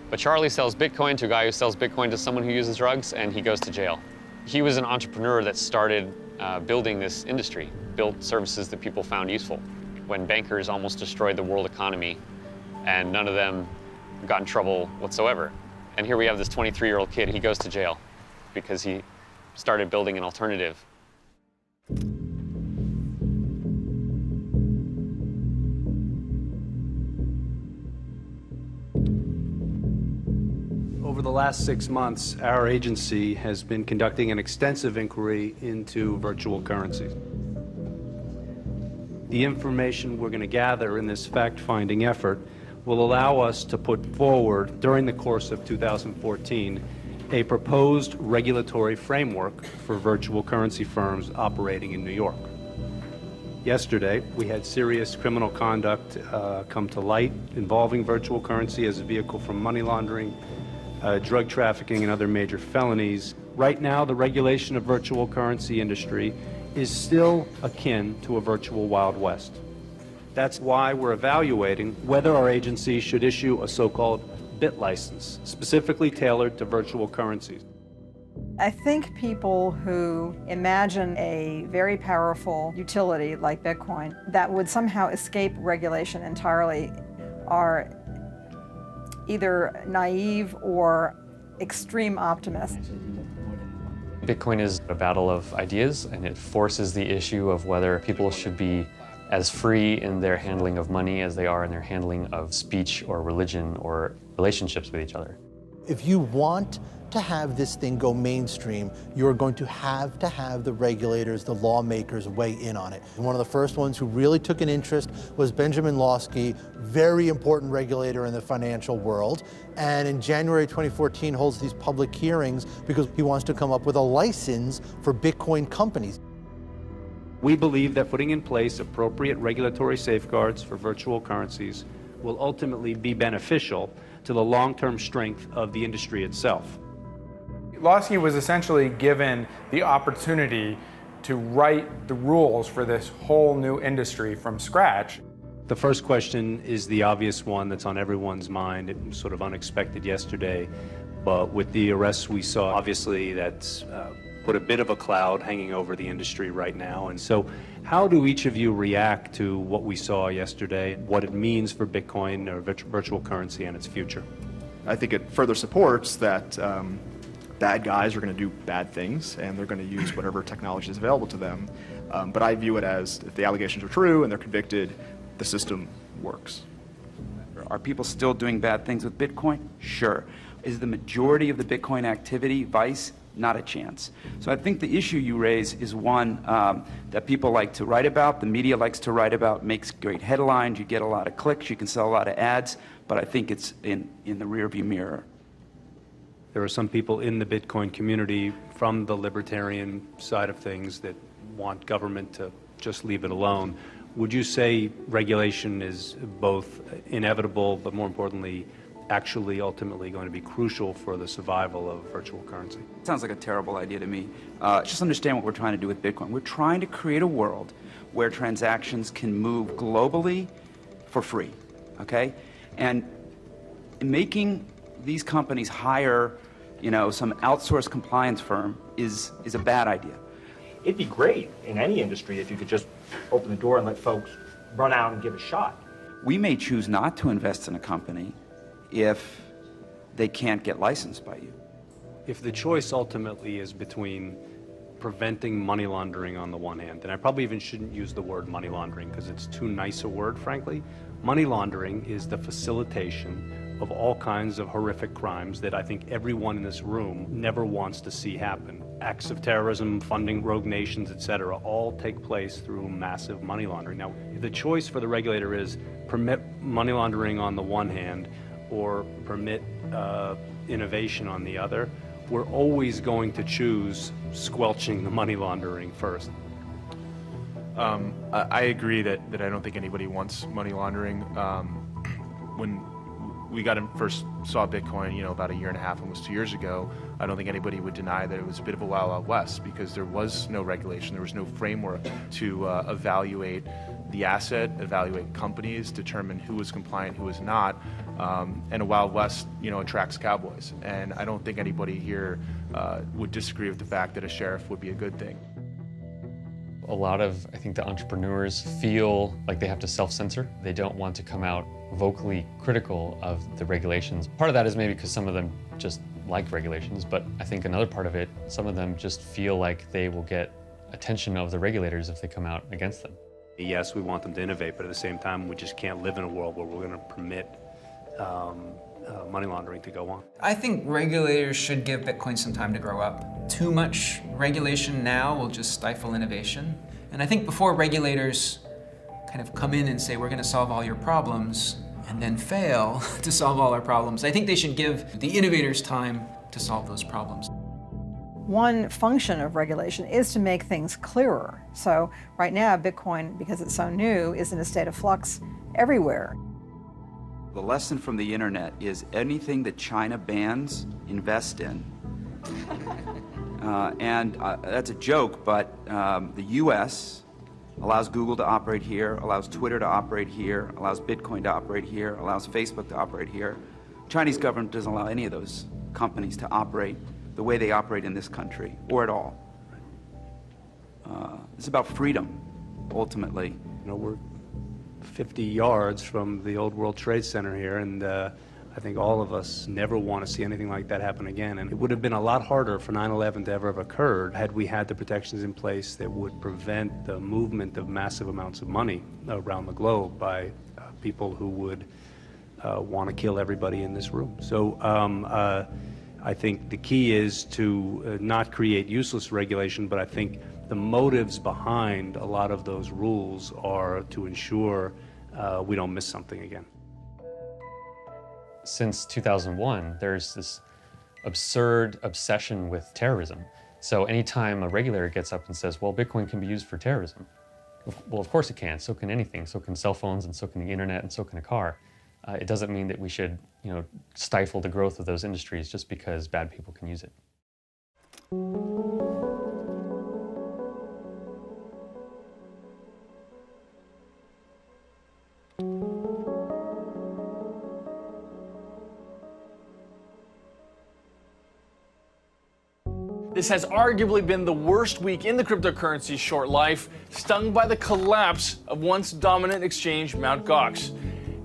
But Charlie sells Bitcoin to a guy who sells Bitcoin to someone who uses drugs, and he goes to jail. He was an entrepreneur that started building this industry, built services that people found useful, when bankers almost destroyed the world economy, and none of them got in trouble whatsoever. And here we have this 23-year-old kid, he goes to jail because he started building an alternative. Over the last 6 months, our agency has been conducting an extensive inquiry into virtual currencies. The information we're going to gather in this fact-finding effort will allow us to put forward, during the course of 2014, a proposed regulatory framework for virtual currency firms operating in New York. Yesterday, we had serious criminal conduct come to light involving virtual currency as a vehicle for money laundering, drug trafficking, and other major felonies. Right now, the regulation of virtual currency industry is still akin to a virtual Wild West. That's why we're evaluating whether our agency should issue a so-called bit license, specifically tailored to virtual currencies. I think people who imagine a very powerful utility like Bitcoin that would somehow escape regulation entirely are either naive or extreme optimists. Bitcoin is a battle of ideas, and it forces the issue of whether people should be as free in their handling of money as they are in their handling of speech or religion or relationships with each other. If you want to have this thing go mainstream, you're going to have the regulators, the lawmakers weigh in on it. And one of the first ones who really took an interest was Benjamin Lawsky, very important regulator in the financial world. And in January 2014 holds these public hearings because he wants to come up with a license for Bitcoin companies. We believe that putting in place appropriate regulatory safeguards for virtual currencies will ultimately be beneficial to the long-term strength of the industry itself. Lawsky was essentially given the opportunity to write the rules for this whole new industry from scratch. The first question is the obvious one that's on everyone's mind. It was sort of unexpected yesterday, but with the arrests we saw, obviously that's put a bit of a cloud hanging over the industry right now. And so how do each of you react to what we saw yesterday, what it means for Bitcoin or virtual currency and its future? I think it further supports that bad guys are going to do bad things, and they're going to use whatever technology is available to them. But I view it as, if the allegations are true and they're convicted, the system works. Are people still doing bad things with Bitcoin? Sure. Is the majority of the Bitcoin activity vice? Not a chance. So I think the issue you raise is one that people like to write about, the media likes to write about, makes great headlines, you get a lot of clicks, you can sell a lot of ads, but I think it's in the rearview mirror. There are some people in the Bitcoin community from the libertarian side of things that want government to just leave it alone. Would you say regulation is both inevitable, but more importantly, actually ultimately going to be crucial for the survival of virtual currency? Sounds like a terrible idea to me. Just understand what we're trying to do with Bitcoin. We're trying to create a world where transactions can move globally for free, okay? And making these companies hire, some outsourced compliance firm is a bad idea. It'd be great in any industry if you could just open the door and let folks run out and give a shot. We may choose not to invest in a company if they can't get licensed by you. If the choice ultimately is between preventing money laundering on the one hand, and I probably even shouldn't use the word money laundering because it's too nice a word, frankly. Money laundering is the facilitation of all kinds of horrific crimes that I think everyone in this room never wants to see happen. Acts of terrorism, funding rogue nations, etc., all take place through massive money laundering. Now, if the choice for the regulator is permit money laundering on the one hand or permit innovation on the other, we're always going to choose squelching the money laundering first. I agree that I don't think anybody wants money laundering. When we first saw Bitcoin, about a year and a half, almost 2 years ago, I don't think anybody would deny that it was a bit of a wild, wild west because there was no regulation, there was no framework to evaluate the asset, evaluate companies, determine who was compliant, who was not, and a wild west, attracts cowboys. And I don't think anybody here would disagree with the fact that a sheriff would be a good thing. A lot of, I think, the entrepreneurs feel like they have to self-censor. They don't want to come out vocally critical of the regulations. Part of that is maybe because some of them just like regulations, but I think another part of it, some of them just feel like they will get attention of the regulators if they come out against them. Yes, we want them to innovate, but at the same time, we just can't live in a world where we're going to permit money laundering to go on. I think regulators should give Bitcoin some time to grow up. Too much regulation now will just stifle innovation. And I think before regulators kind of come in and say, we're going to solve all your problems, and then fail to solve all our problems, I think they should give the innovators time to solve those problems. One function of regulation is to make things clearer. So right now, Bitcoin, because it's so new, is in a state of flux everywhere. The lesson from the internet is anything that China bans, invest in. That's a joke, but the US allows Google to operate here, allows Twitter to operate here, allows Bitcoin to operate here, allows Facebook to operate here. Chinese government doesn't allow any of those companies to operate the way they operate in this country, or at all. It's about freedom, ultimately. We're 50 yards from the old World Trade Center here, and I think all of us never want to see anything like that happen again. And it would have been a lot harder for 9/11 to ever have occurred had we had the protections in place that would prevent the movement of massive amounts of money around the globe by people who would want to kill everybody in this room. So I think the key is to not create useless regulation, but I think the motives behind a lot of those rules are to ensure we don't miss something again. Since 2001, there's this absurd obsession with terrorism. So anytime a regulator gets up and says, well, Bitcoin can be used for terrorism, well, of course it can. So can anything. So can cell phones, and so can the internet, and so can a car. It doesn't mean that we should, stifle the growth of those industries just because bad people can use it. This has arguably been the worst week in the cryptocurrency's short life, stung by the collapse of once dominant exchange Mt. Gox.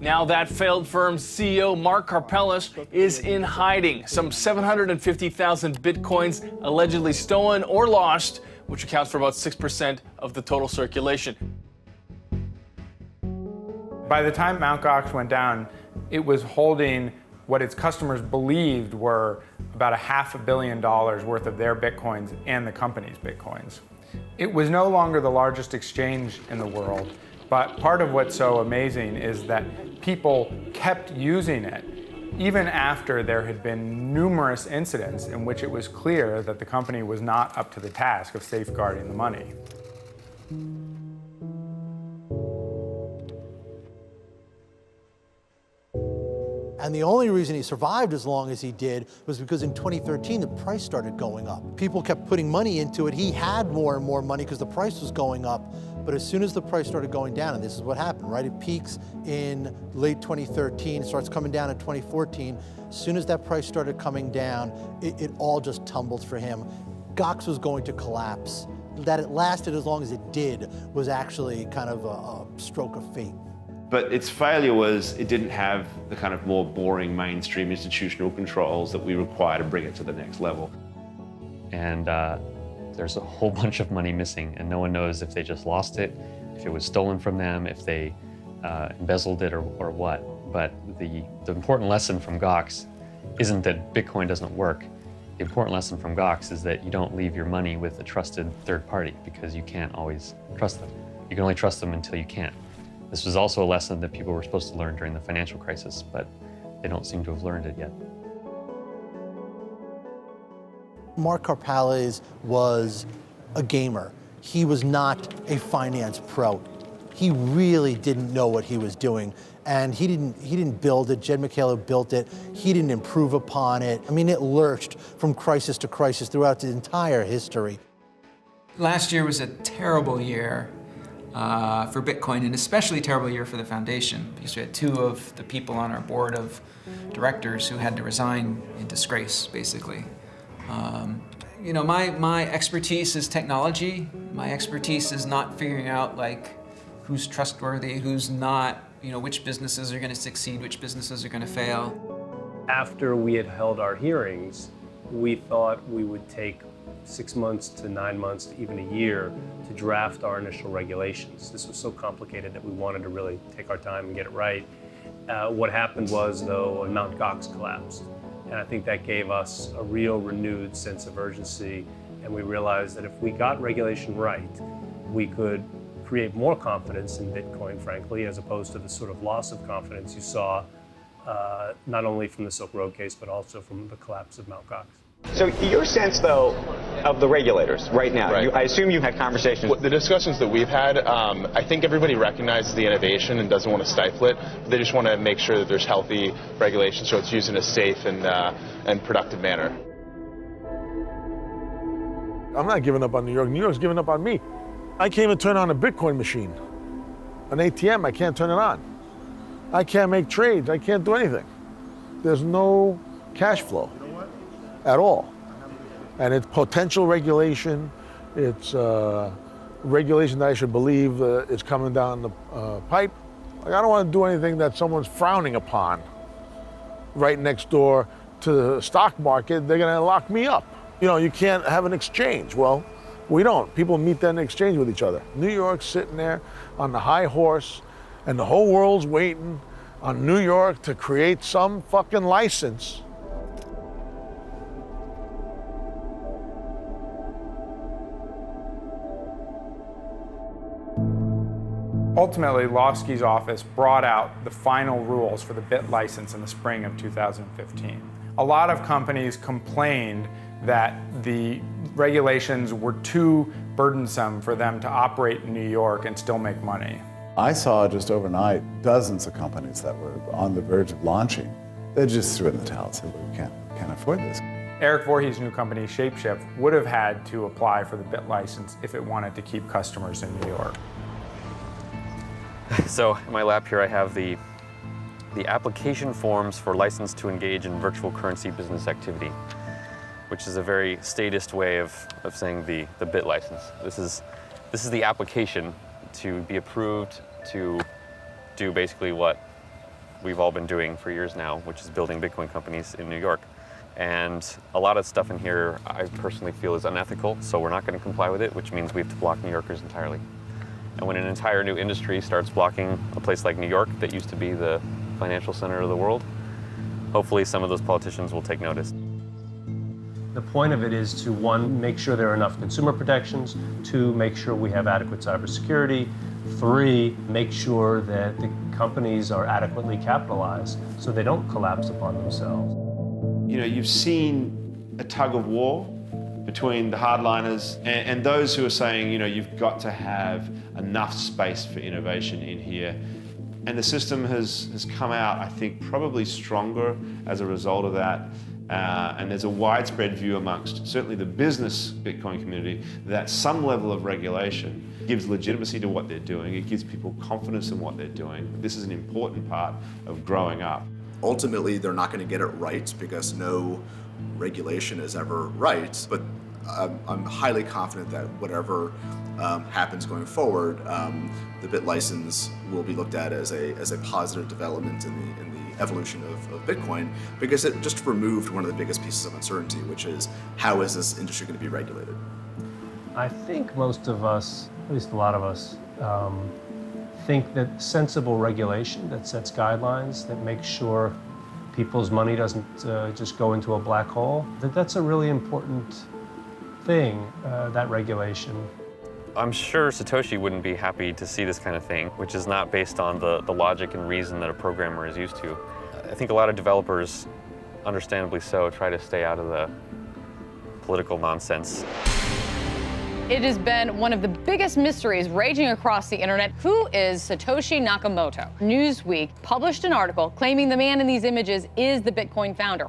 Now that failed firm's CEO Mark Karpeles is in hiding. Some 750,000 Bitcoins allegedly stolen or lost, which accounts for about 6% of the total circulation. By the time Mt. Gox went down, it was holding what its customers believed were about $500 million worth of their Bitcoins and the company's Bitcoins. It was no longer the largest exchange in the world, but part of what's so amazing is that people kept using it even after there had been numerous incidents in which it was clear that the company was not up to the task of safeguarding the money. And the only reason he survived as long as he did was because in 2013, the price started going up. People kept putting money into it. He had more and more money because the price was going up. But as soon as the price started going down, and this is what happened, right? It peaks in late 2013, starts coming down in 2014. As soon as that price started coming down, it all just tumbled for him. Gox was going to collapse. That it lasted as long as it did was actually kind of a stroke of fate. But its failure was it didn't have the kind of more boring mainstream institutional controls that we require to bring it to the next level. And there's a whole bunch of money missing, and no one knows if they just lost it, if it was stolen from them, if they embezzled it, or what. But the important lesson from Gox isn't that Bitcoin doesn't work. The important lesson from Gox is that you don't leave your money with a trusted third party, because you can't always trust them. You can only trust them until you can't. This was also a lesson that people were supposed to learn during the financial crisis, but they don't seem to have learned it yet. Mark Karpales was a gamer. He was not a finance pro. He really didn't know what he was doing, and he didn't build it. Jed McHale built it. He didn't improve upon it. I mean, it lurched from crisis to crisis throughout its entire history. Last year was a terrible year for Bitcoin, and especially a terrible year for the foundation, because we had two of the people on our board of directors who had to resign in disgrace, basically. You know, my expertise is technology. My expertise is not figuring out like who's trustworthy, who's not, you know, which businesses are going to succeed, which businesses are going to fail. After we had held our hearings, we thought we would take 6 months to 9 months to even a year to draft our initial regulations. This was so complicated that we wanted to really take our time and get it right. What happened was, though, Mt. Gox collapsed. And I think that gave us a real renewed sense of urgency. And we realized that if we got regulation right, we could create more confidence in Bitcoin, frankly, as opposed to the sort of loss of confidence you saw not only from the Silk Road case, but also from the collapse of Mt. Gox. So your sense, though, of the regulators right now, Right. I assume you've had conversations. The discussions that we've had, I think everybody recognizes the innovation and doesn't want to stifle it. But they just want to make sure that there's healthy regulation, so it's used in a safe and productive manner. I'm not giving up on New York. New York's giving up on me. I can't even turn on a Bitcoin machine. An ATM, I can't turn it on. I can't make trades. I can't do anything. There's no cash flow at all. And it's potential regulation. It's regulation that I should believe is coming down the pipe. Like, I don't want to do anything that someone's frowning upon right next door to the stock market. They're going to lock me up. You know, you can't have an exchange. Well, we don't. People meet then and exchange with each other. New York's sitting there on the high horse, and the whole world's waiting on New York to create some fucking license. Ultimately, Lofsky's office brought out the final rules for the BIT license in the spring of 2015. A lot of companies complained that the regulations were too burdensome for them to operate in New York and still make money. I saw just overnight dozens of companies that were on the verge of launching. They just threw in the towel and said, well, we can't afford this. Eric Voorhees' new company, Shapeshift, would have had to apply for the BIT license if it wanted to keep customers in New York. So in my lap here I have the application forms for license to engage in virtual currency business activity, which is a very statist way of saying the BIT license. This is the application to be approved to do basically what we've all been doing for years now, which is building Bitcoin companies in New York. And a lot of stuff in here I personally feel is unethical, so we're not going to comply with it, which means we have to block New Yorkers entirely. And when an entire new industry starts blocking a place like New York that used to be the financial center of the world, hopefully some of those politicians will take notice. The point of it is to, one, make sure there are enough consumer protections, two, make sure we have adequate cybersecurity, three, make sure that the companies are adequately capitalized so they don't collapse upon themselves. You know, you've seen a tug of war between the hardliners and those who are saying, you know, you've got to have enough space for innovation in here. And the system has come out, I think, probably stronger as a result of that. And there's a widespread view amongst certainly the business Bitcoin community that some level of regulation gives legitimacy to what they're doing. It gives people confidence in what they're doing. This is an important part of growing up. Ultimately, they're not going to get it right because no regulation is ever right, but I'm highly confident that whatever happens going forward, the BIT license will be looked at as a positive development in the evolution of Bitcoin, because it just removed one of the biggest pieces of uncertainty, which is how is this industry going to be regulated? I think most of us, at least a lot of us, think that sensible regulation that sets guidelines, that makes sure people's money doesn't just go into a black hole, that's a really important thing, that regulation. I'm sure Satoshi wouldn't be happy to see this kind of thing, which is not based on the logic and reason that a programmer is used to. I think a lot of developers, understandably so, try to stay out of the political nonsense. It has been one of the biggest mysteries raging across the internet. Who is Satoshi Nakamoto? Newsweek published an article claiming the man in these images is the Bitcoin founder.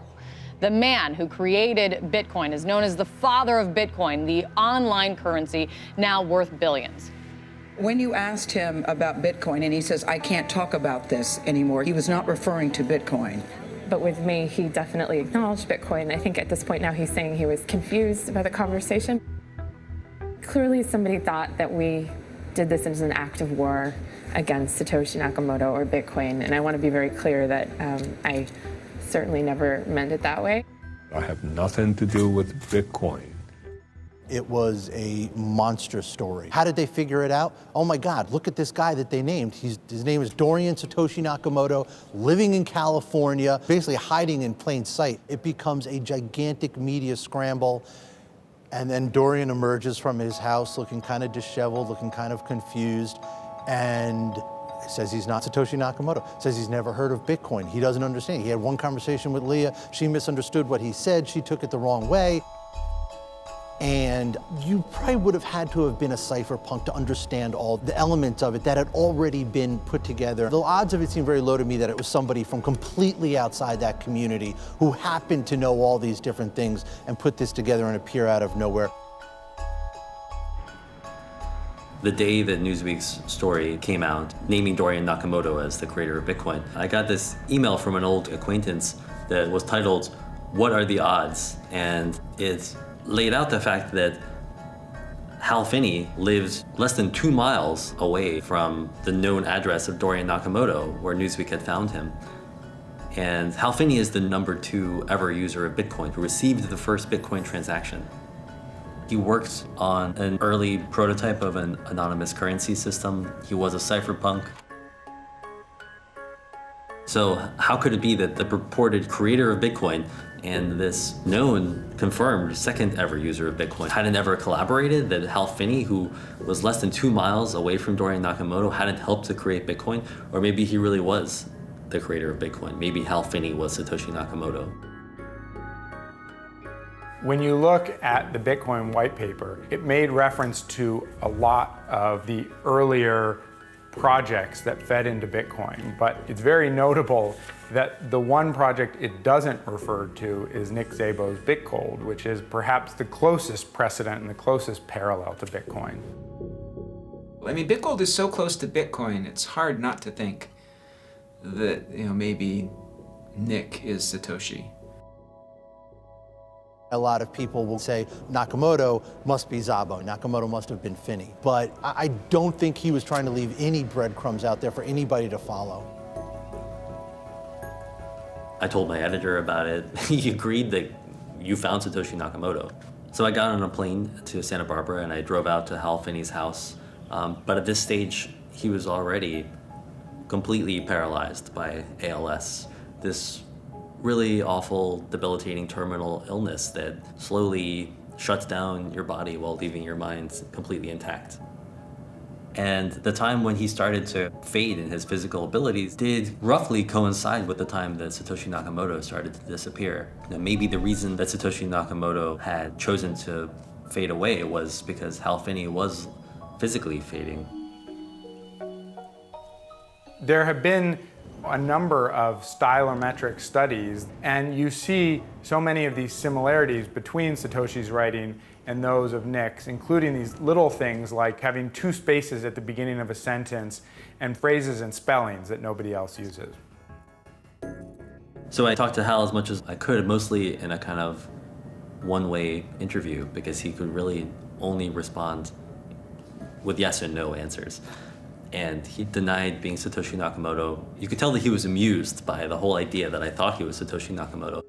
The man who created Bitcoin is known as the father of Bitcoin, the online currency now worth billions. When you asked him about Bitcoin and he says, I can't talk about this anymore, he was not referring to Bitcoin. But with me, he definitely acknowledged Bitcoin. I think at this point now he's saying he was confused by the conversation. Clearly somebody thought that we did this as an act of war against Satoshi Nakamoto or Bitcoin, and I want to be very clear that I certainly never meant it that way. I have nothing to do with Bitcoin. It was a monster story. How did they figure it out? Oh my God, look at this guy that they named. His name is Dorian Satoshi Nakamoto, living in California, basically hiding in plain sight. It becomes a gigantic media scramble. And then Dorian emerges from his house looking kind of disheveled, looking kind of confused, and says he's not Satoshi Nakamoto, says he's never heard of Bitcoin. He doesn't understand. He had one conversation with Leah. She misunderstood what he said. She took it the wrong way. And you probably would have had to have been a cypherpunk to understand all the elements of it that had already been put together. The odds of it seem very low to me that it was somebody from completely outside that community who happened to know all these different things and put this together and appear out of nowhere. The day that Newsweek's story came out, naming Dorian Nakamoto as the creator of Bitcoin, I got this email from an old acquaintance that was titled, "What are the odds?" And it's laid out the fact that Hal Finney lives less than 2 miles away from the known address of Dorian Nakamoto, where Newsweek had found him. And Hal Finney is the #2 ever user of Bitcoin, who received the first Bitcoin transaction. He worked on an early prototype of an anonymous currency system. He was a cypherpunk. So how could it be that the purported creator of Bitcoin and this known, confirmed, second ever user of Bitcoin hadn't ever collaborated, that Hal Finney, who was less than 2 miles away from Dorian Nakamoto, hadn't helped to create Bitcoin? Or maybe he really was the creator of Bitcoin. Maybe Hal Finney was Satoshi Nakamoto. When you look at the Bitcoin white paper, it made reference to a lot of the earlier projects that fed into Bitcoin, but it's very notable that the one project it doesn't refer to is Nick Szabo's Bitcold, which is perhaps the closest precedent and the closest parallel to Bitcoin. I mean, Bitcold is so close to Bitcoin, it's hard not to think that, maybe Nick is Satoshi. A lot of people will say Nakamoto must be Szabo, Nakamoto must have been Finney. But I don't think he was trying to leave any breadcrumbs out there for anybody to follow. I told my editor about it. He agreed that you found Satoshi Nakamoto. So I got on a plane to Santa Barbara and I drove out to Hal Finney's house. But at this stage, he was already completely paralyzed by ALS. This really awful, debilitating terminal illness that slowly shuts down your body while leaving your mind completely intact. And the time when he started to fade in his physical abilities did roughly coincide with the time that Satoshi Nakamoto started to disappear. Maybe the reason that Satoshi Nakamoto had chosen to fade away was because Hal Finney was physically fading. There have been a number of stylometric studies, and you see so many of these similarities between Satoshi's writing and those of Nick's, including these little things like having 2 spaces at the beginning of a sentence and phrases and spellings that nobody else uses. So I talked to Hal as much as I could, mostly in a kind of one-way interview, because he could really only respond with yes and no answers. And he denied being Satoshi Nakamoto. You could tell that he was amused by the whole idea that I thought he was Satoshi Nakamoto.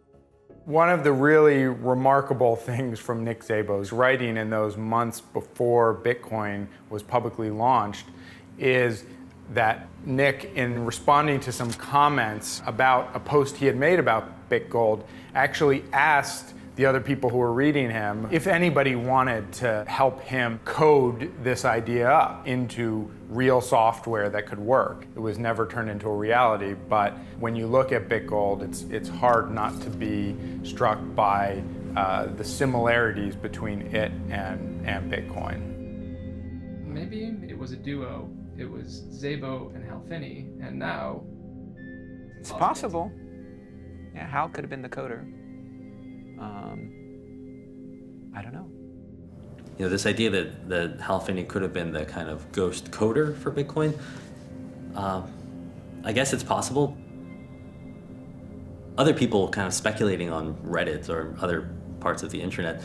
One of the really remarkable things from Nick Szabo's writing in those months before Bitcoin was publicly launched is that Nick, in responding to some comments about a post he had made about BitGold, actually asked the other people who were reading him if anybody wanted to help him code this idea up into real software that could work. It was never turned into a reality, but when you look at BitGold, it's hard not to be struck by the similarities between it and Bitcoin. Maybe it was a duo. It was Szabo and Hal Finney, and now... It's possible. Yeah, Hal could have been the coder. I don't know. You know, this idea that Hal Finney could have been the kind of ghost coder for Bitcoin, I guess it's possible. Other people kind of speculating on Reddit or other parts of the internet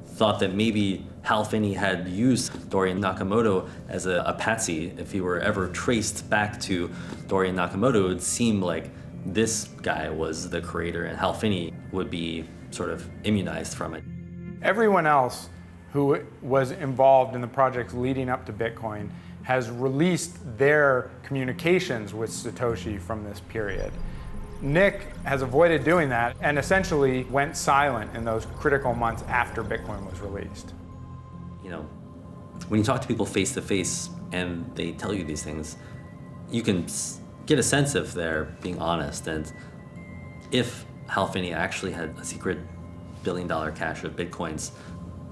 thought that maybe Hal Finney had used Dorian Nakamoto as a patsy. If he were ever traced back to Dorian Nakamoto, it would seem like this guy was the creator and Hal Finney would be sort of immunized from it. Everyone else who was involved in the projects leading up to Bitcoin has released their communications with Satoshi from this period. Nick has avoided doing that and essentially went silent in those critical months after Bitcoin was released. You know, when you talk to people face to face and they tell you these things, you can get a sense if they're being honest. And if Hal Finney actually had a secret billion-dollar cache of Bitcoins,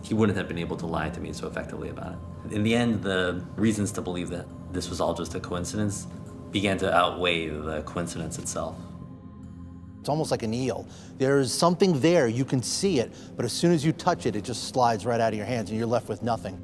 he wouldn't have been able to lie to me so effectively about it. In the end, the reasons to believe that this was all just a coincidence began to outweigh the coincidence itself. It's almost like an eel. There's something there, you can see it, but as soon as you touch it, it just slides right out of your hands and you're left with nothing.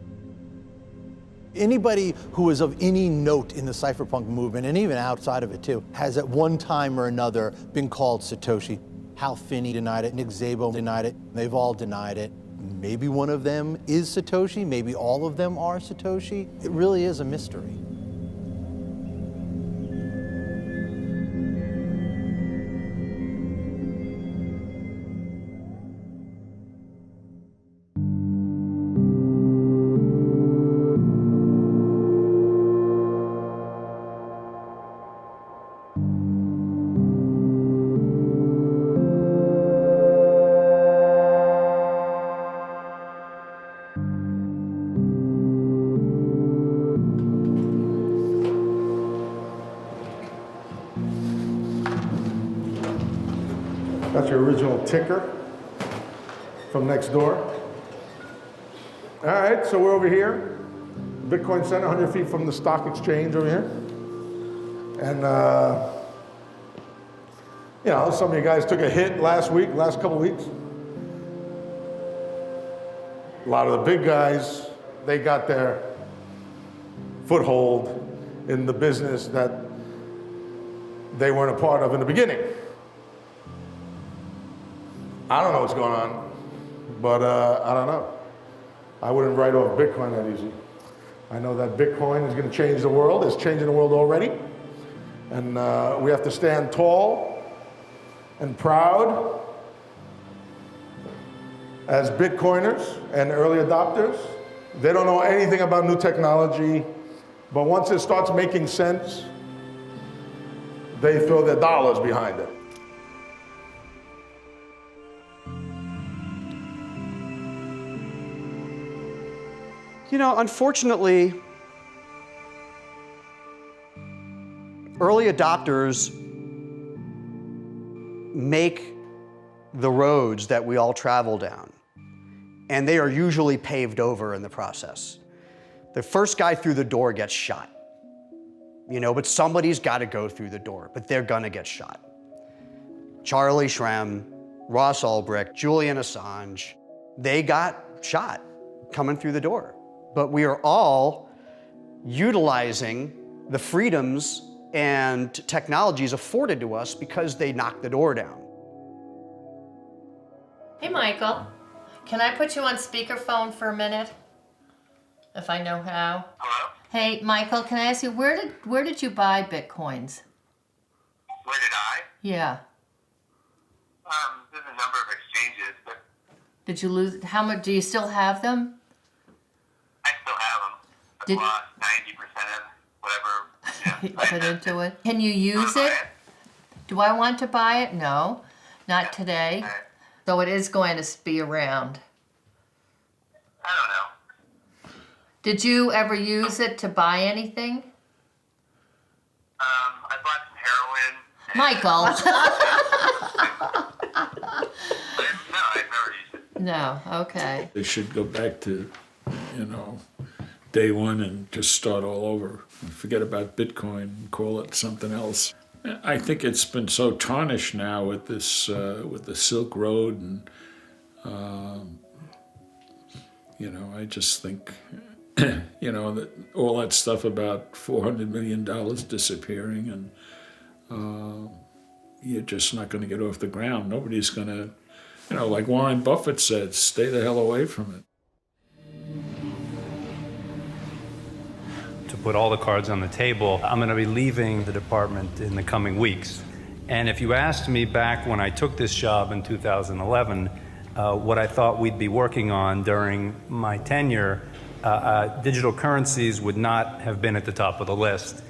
Anybody who is of any note in the cypherpunk movement, and even outside of it too, has at one time or another been called Satoshi. Hal Finney denied it, Nick Szabo denied it, they've all denied it. Maybe one of them is Satoshi, maybe all of them are Satoshi. It really is a mystery. That's your original ticker from next door. All right, so we're over here. Bitcoin Center, 100 feet from the stock exchange over here. And, you know, some of you guys took a hit last couple weeks. A lot of the big guys, they got their foothold in the business that they weren't a part of in the beginning. I don't know what's going on, but I don't know. I wouldn't write off Bitcoin that easy. I know that Bitcoin is going to change the world. It's changing the world already. And we have to stand tall and proud as Bitcoiners and early adopters. They don't know anything about new technology, but once it starts making sense, they throw their dollars behind it. You know, unfortunately, early adopters make the roads that we all travel down, and they are usually paved over in the process. The first guy through the door gets shot, you know, but somebody's got to go through the door, but they're gonna get shot. Charlie Shrem, Ross Ulbricht, Julian Assange, they got shot coming through the door. But we are all utilizing the freedoms and technologies afforded to us because they knocked the door down. Hey, Michael. Can I put you on speakerphone for a minute? If I know how. Hello? Hey, Michael, can I ask you, where did you buy Bitcoins? Where did I? Yeah. There's a number of exchanges, but Did you lose, how much, do you still have them? I still have them. I've lost 90% of whatever, put into it. Can you use it? Do I want to buy it? No, not today. Though it is going to be around. I don't know. Did you ever use it to buy anything? I bought some heroin. Michael. No, I've never used it. No, okay. They should go back to, day one and just start all over. Forget about Bitcoin and call it something else. I think it's been so tarnished now with this, with the Silk Road, and I just think, that all that stuff about $400 million disappearing, and you're just not going to get off the ground. Nobody's going to, like Warren Buffett said, stay the hell away from it. To put all the cards on the table, I'm going to be leaving the department in the coming weeks. And if you asked me back when I took this job in 2011, what I thought we'd be working on during my tenure, digital currencies would not have been at the top of the list.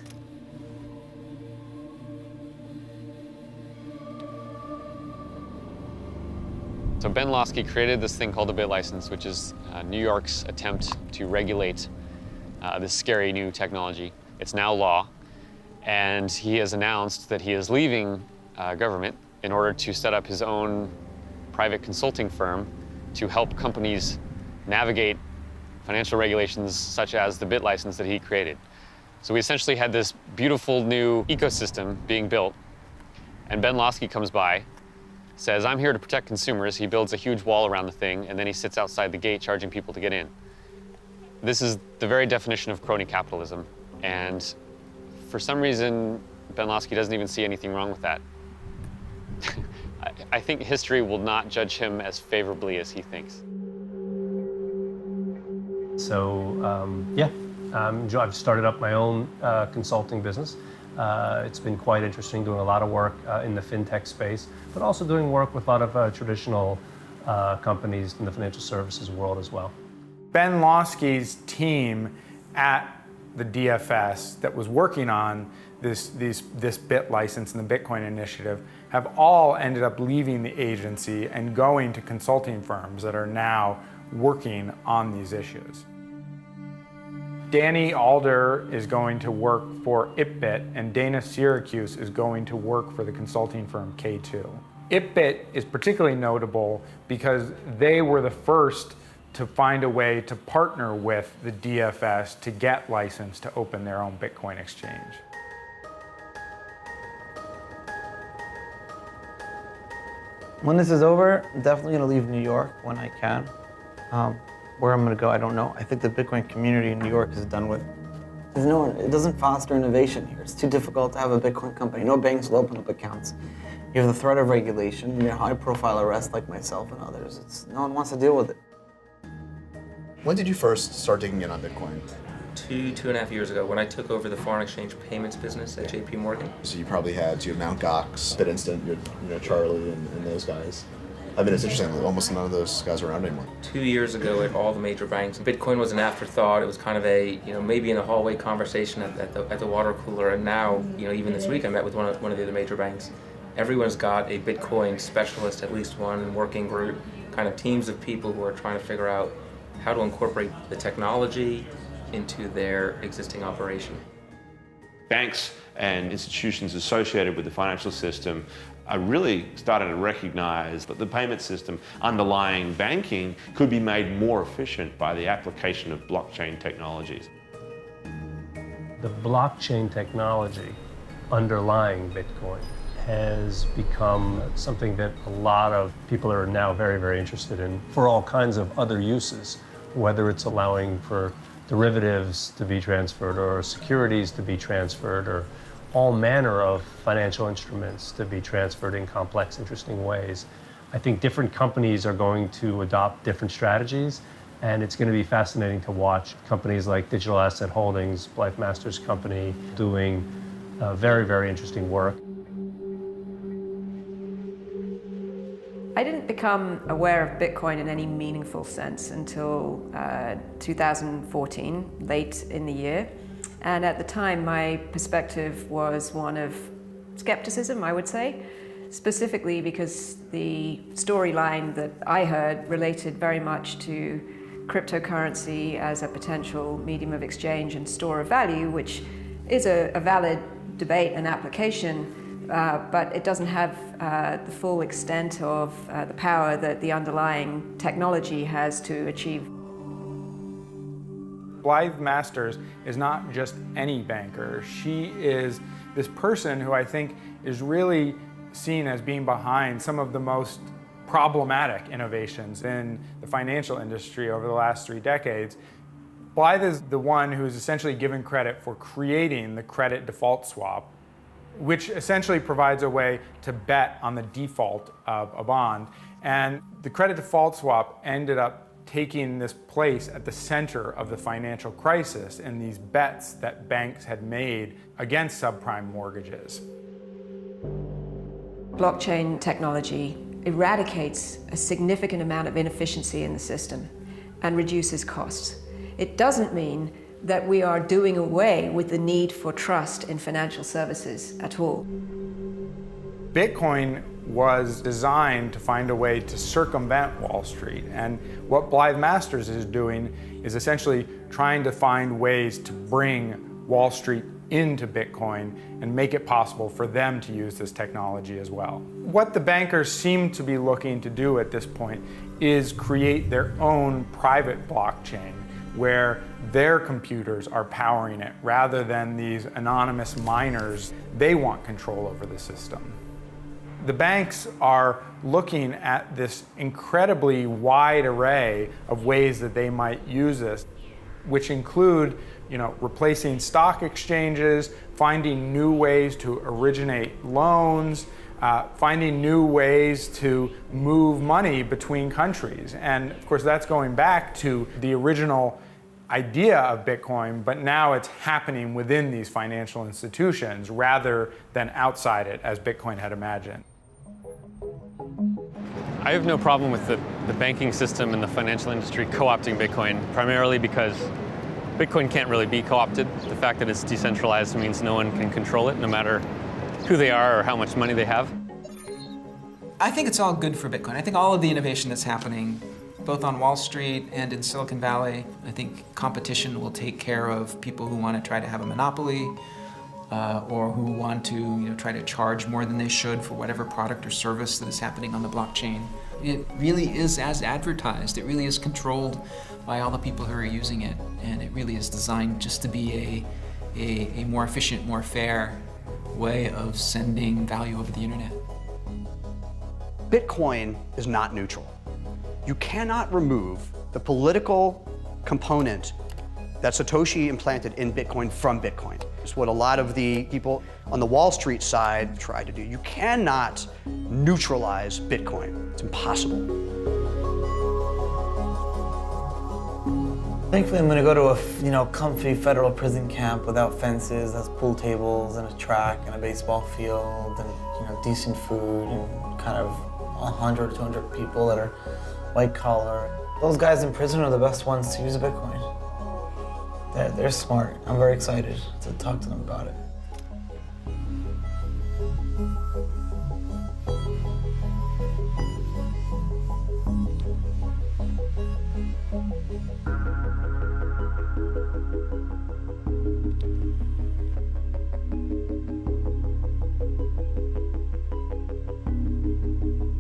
So Ben Losky created this thing called the bit license, which is New York's attempt to regulate this scary new technology. It's now law, and he has announced that he is leaving government in order to set up his own private consulting firm to help companies navigate financial regulations such as the bit license that he created. So we essentially had this beautiful new ecosystem being built, and Ben Losky comes by, says, I'm here to protect consumers. He builds a huge wall around the thing, and then he sits outside the gate charging people to get in. This is the very definition of crony capitalism, and for some reason, Ben Losky doesn't even see anything wrong with that. I think history will not judge him as favorably as he thinks. So, I've started up my own consulting business. It's been quite interesting, doing a lot of work in the fintech space, but also doing work with a lot of traditional companies in the financial services world as well. Ben Losky's team at the DFS that was working on this bit license and the Bitcoin initiative have all ended up leaving the agency and going to consulting firms that are now working on these issues. Danny Alder is going to work for ItBit, and Dana Syracuse is going to work for the consulting firm K2. ItBit is particularly notable because they were the first to find a way to partner with the DFS to get licensed to open their own Bitcoin exchange. When this is over, I'm definitely going to leave New York when I can. Where I'm going to go, I don't know. I think the Bitcoin community in New York is done with. It doesn't foster innovation here. It's too difficult to have a Bitcoin company. No banks will open up accounts. You have the threat of regulation. You have high-profile arrests like myself and others. No one wants to deal with it. When did you first start digging in on Bitcoin? 2.5 years ago, when I took over the foreign exchange payments business at JP Morgan. So you probably had Mt. Gox, BitInstant, Charlie, and those guys. I mean, it's interesting, almost none of those guys are around anymore. 2 years ago at all the major banks, Bitcoin was an afterthought. It was kind of a, maybe in a hallway conversation at the water cooler. And now, even this week I met with one of the other major banks. Everyone's got a Bitcoin specialist, at least one working group, kind of teams of people who are trying to figure out how to incorporate the technology into their existing operation. Banks and institutions associated with the financial system are really starting to recognize that the payment system underlying banking could be made more efficient by the application of blockchain technologies. The blockchain technology underlying Bitcoin has become something that a lot of people are now very, very interested in for all kinds of other uses, whether it's allowing for derivatives to be transferred or securities to be transferred or all manner of financial instruments to be transferred in complex, interesting ways. I think different companies are going to adopt different strategies, and it's going to be fascinating to watch companies like Digital Asset Holdings, Blythe Masters Company, doing very, very interesting work. I didn't become aware of Bitcoin in any meaningful sense until 2014, late in the year. And at the time, my perspective was one of skepticism, I would say, specifically because the storyline that I heard related very much to cryptocurrency as a potential medium of exchange and store of value, which is a valid debate and application, but it doesn't have the full extent of the power that the underlying technology has to achieve. Blythe Masters is not just any banker. She is this person who I think is really seen as being behind some of the most problematic innovations in the financial industry over the last 3 decades. Blythe is the one who's essentially given credit for creating the credit default swap, which essentially provides a way to bet on the default of a bond. And the credit default swap ended up taking this place at the center of the financial crisis and these bets that banks had made against subprime mortgages. Blockchain technology eradicates a significant amount of inefficiency in the system and reduces costs. It doesn't mean that we are doing away with the need for trust in financial services at all. Bitcoin was designed to find a way to circumvent Wall Street, and what Blythe Masters is doing is essentially trying to find ways to bring Wall Street into Bitcoin and make it possible for them to use this technology as well. What the bankers seem to be looking to do at this point is create their own private blockchain where their computers are powering it rather than these anonymous miners. They want control over the system. The banks are looking at this incredibly wide array of ways that they might use this, which include, replacing stock exchanges, finding new ways to originate loans, finding new ways to move money between countries. And of course, that's going back to the original idea of Bitcoin, but now it's happening within these financial institutions rather than outside it, as Bitcoin had imagined. I have no problem with the banking system and the financial industry co-opting Bitcoin, primarily because Bitcoin can't really be co-opted. The fact that it's decentralized means no one can control it, no matter who they are or how much money they have. I think it's all good for Bitcoin. I think all of the innovation that's happening, both on Wall Street and in Silicon Valley, I think competition will take care of people who want to try to have a monopoly, or who want to try to charge more than they should for whatever product or service that is happening on the blockchain. It really is as advertised. It really is controlled by all the people who are using it, and it really is designed just to be a more efficient, more fair way of sending value over the internet. Bitcoin is not neutral. You cannot remove the political component that Satoshi implanted in Bitcoin from Bitcoin. It's what a lot of the people on the Wall Street side try to do. You cannot neutralize Bitcoin. It's impossible. Thankfully, I'm going to go to a comfy federal prison camp without fences, has pool tables and a track and a baseball field and decent food and kind of 100 or 200 people that are white collar. Those guys in prison are the best ones to use Bitcoin. They're smart. I'm very excited to talk to them about it.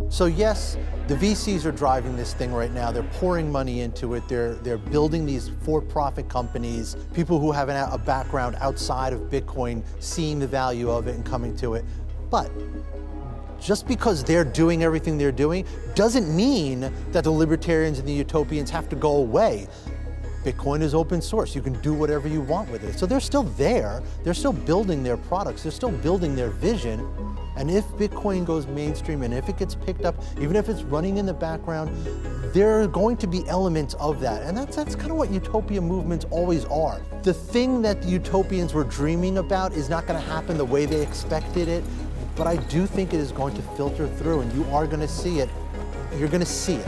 So yes, the VCs are driving this thing right now. They're pouring money into it. They're building these for-profit companies, people who have a background outside of Bitcoin, seeing the value of it and coming to it. But just because they're doing everything they're doing doesn't mean that the libertarians and the utopians have to go away. Bitcoin is open source. You can do whatever you want with it. So they're still there. They're still building their products. They're still building their vision. And if Bitcoin goes mainstream and if it gets picked up, even if it's running in the background, there are going to be elements of that. And that's kind of what utopia movements always are. The thing that the utopians were dreaming about is not going to happen the way they expected it, but I do think it is going to filter through, and you are going to see it. You're going to see it.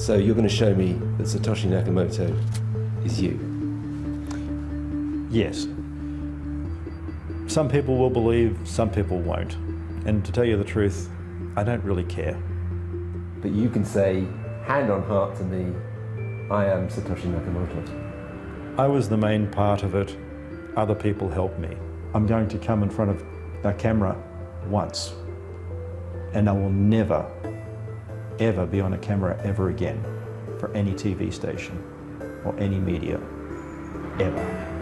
So you're going to show me that Satoshi Nakamoto is you? Yes. Some people will believe, some people won't. And to tell you the truth, I don't really care. But you can say, hand on heart to me, I am Satoshi Nakamoto. I was the main part of it. Other people helped me. I'm going to come in front of a camera once, and I will never, ever be on a camera ever again for any TV station or any media, ever.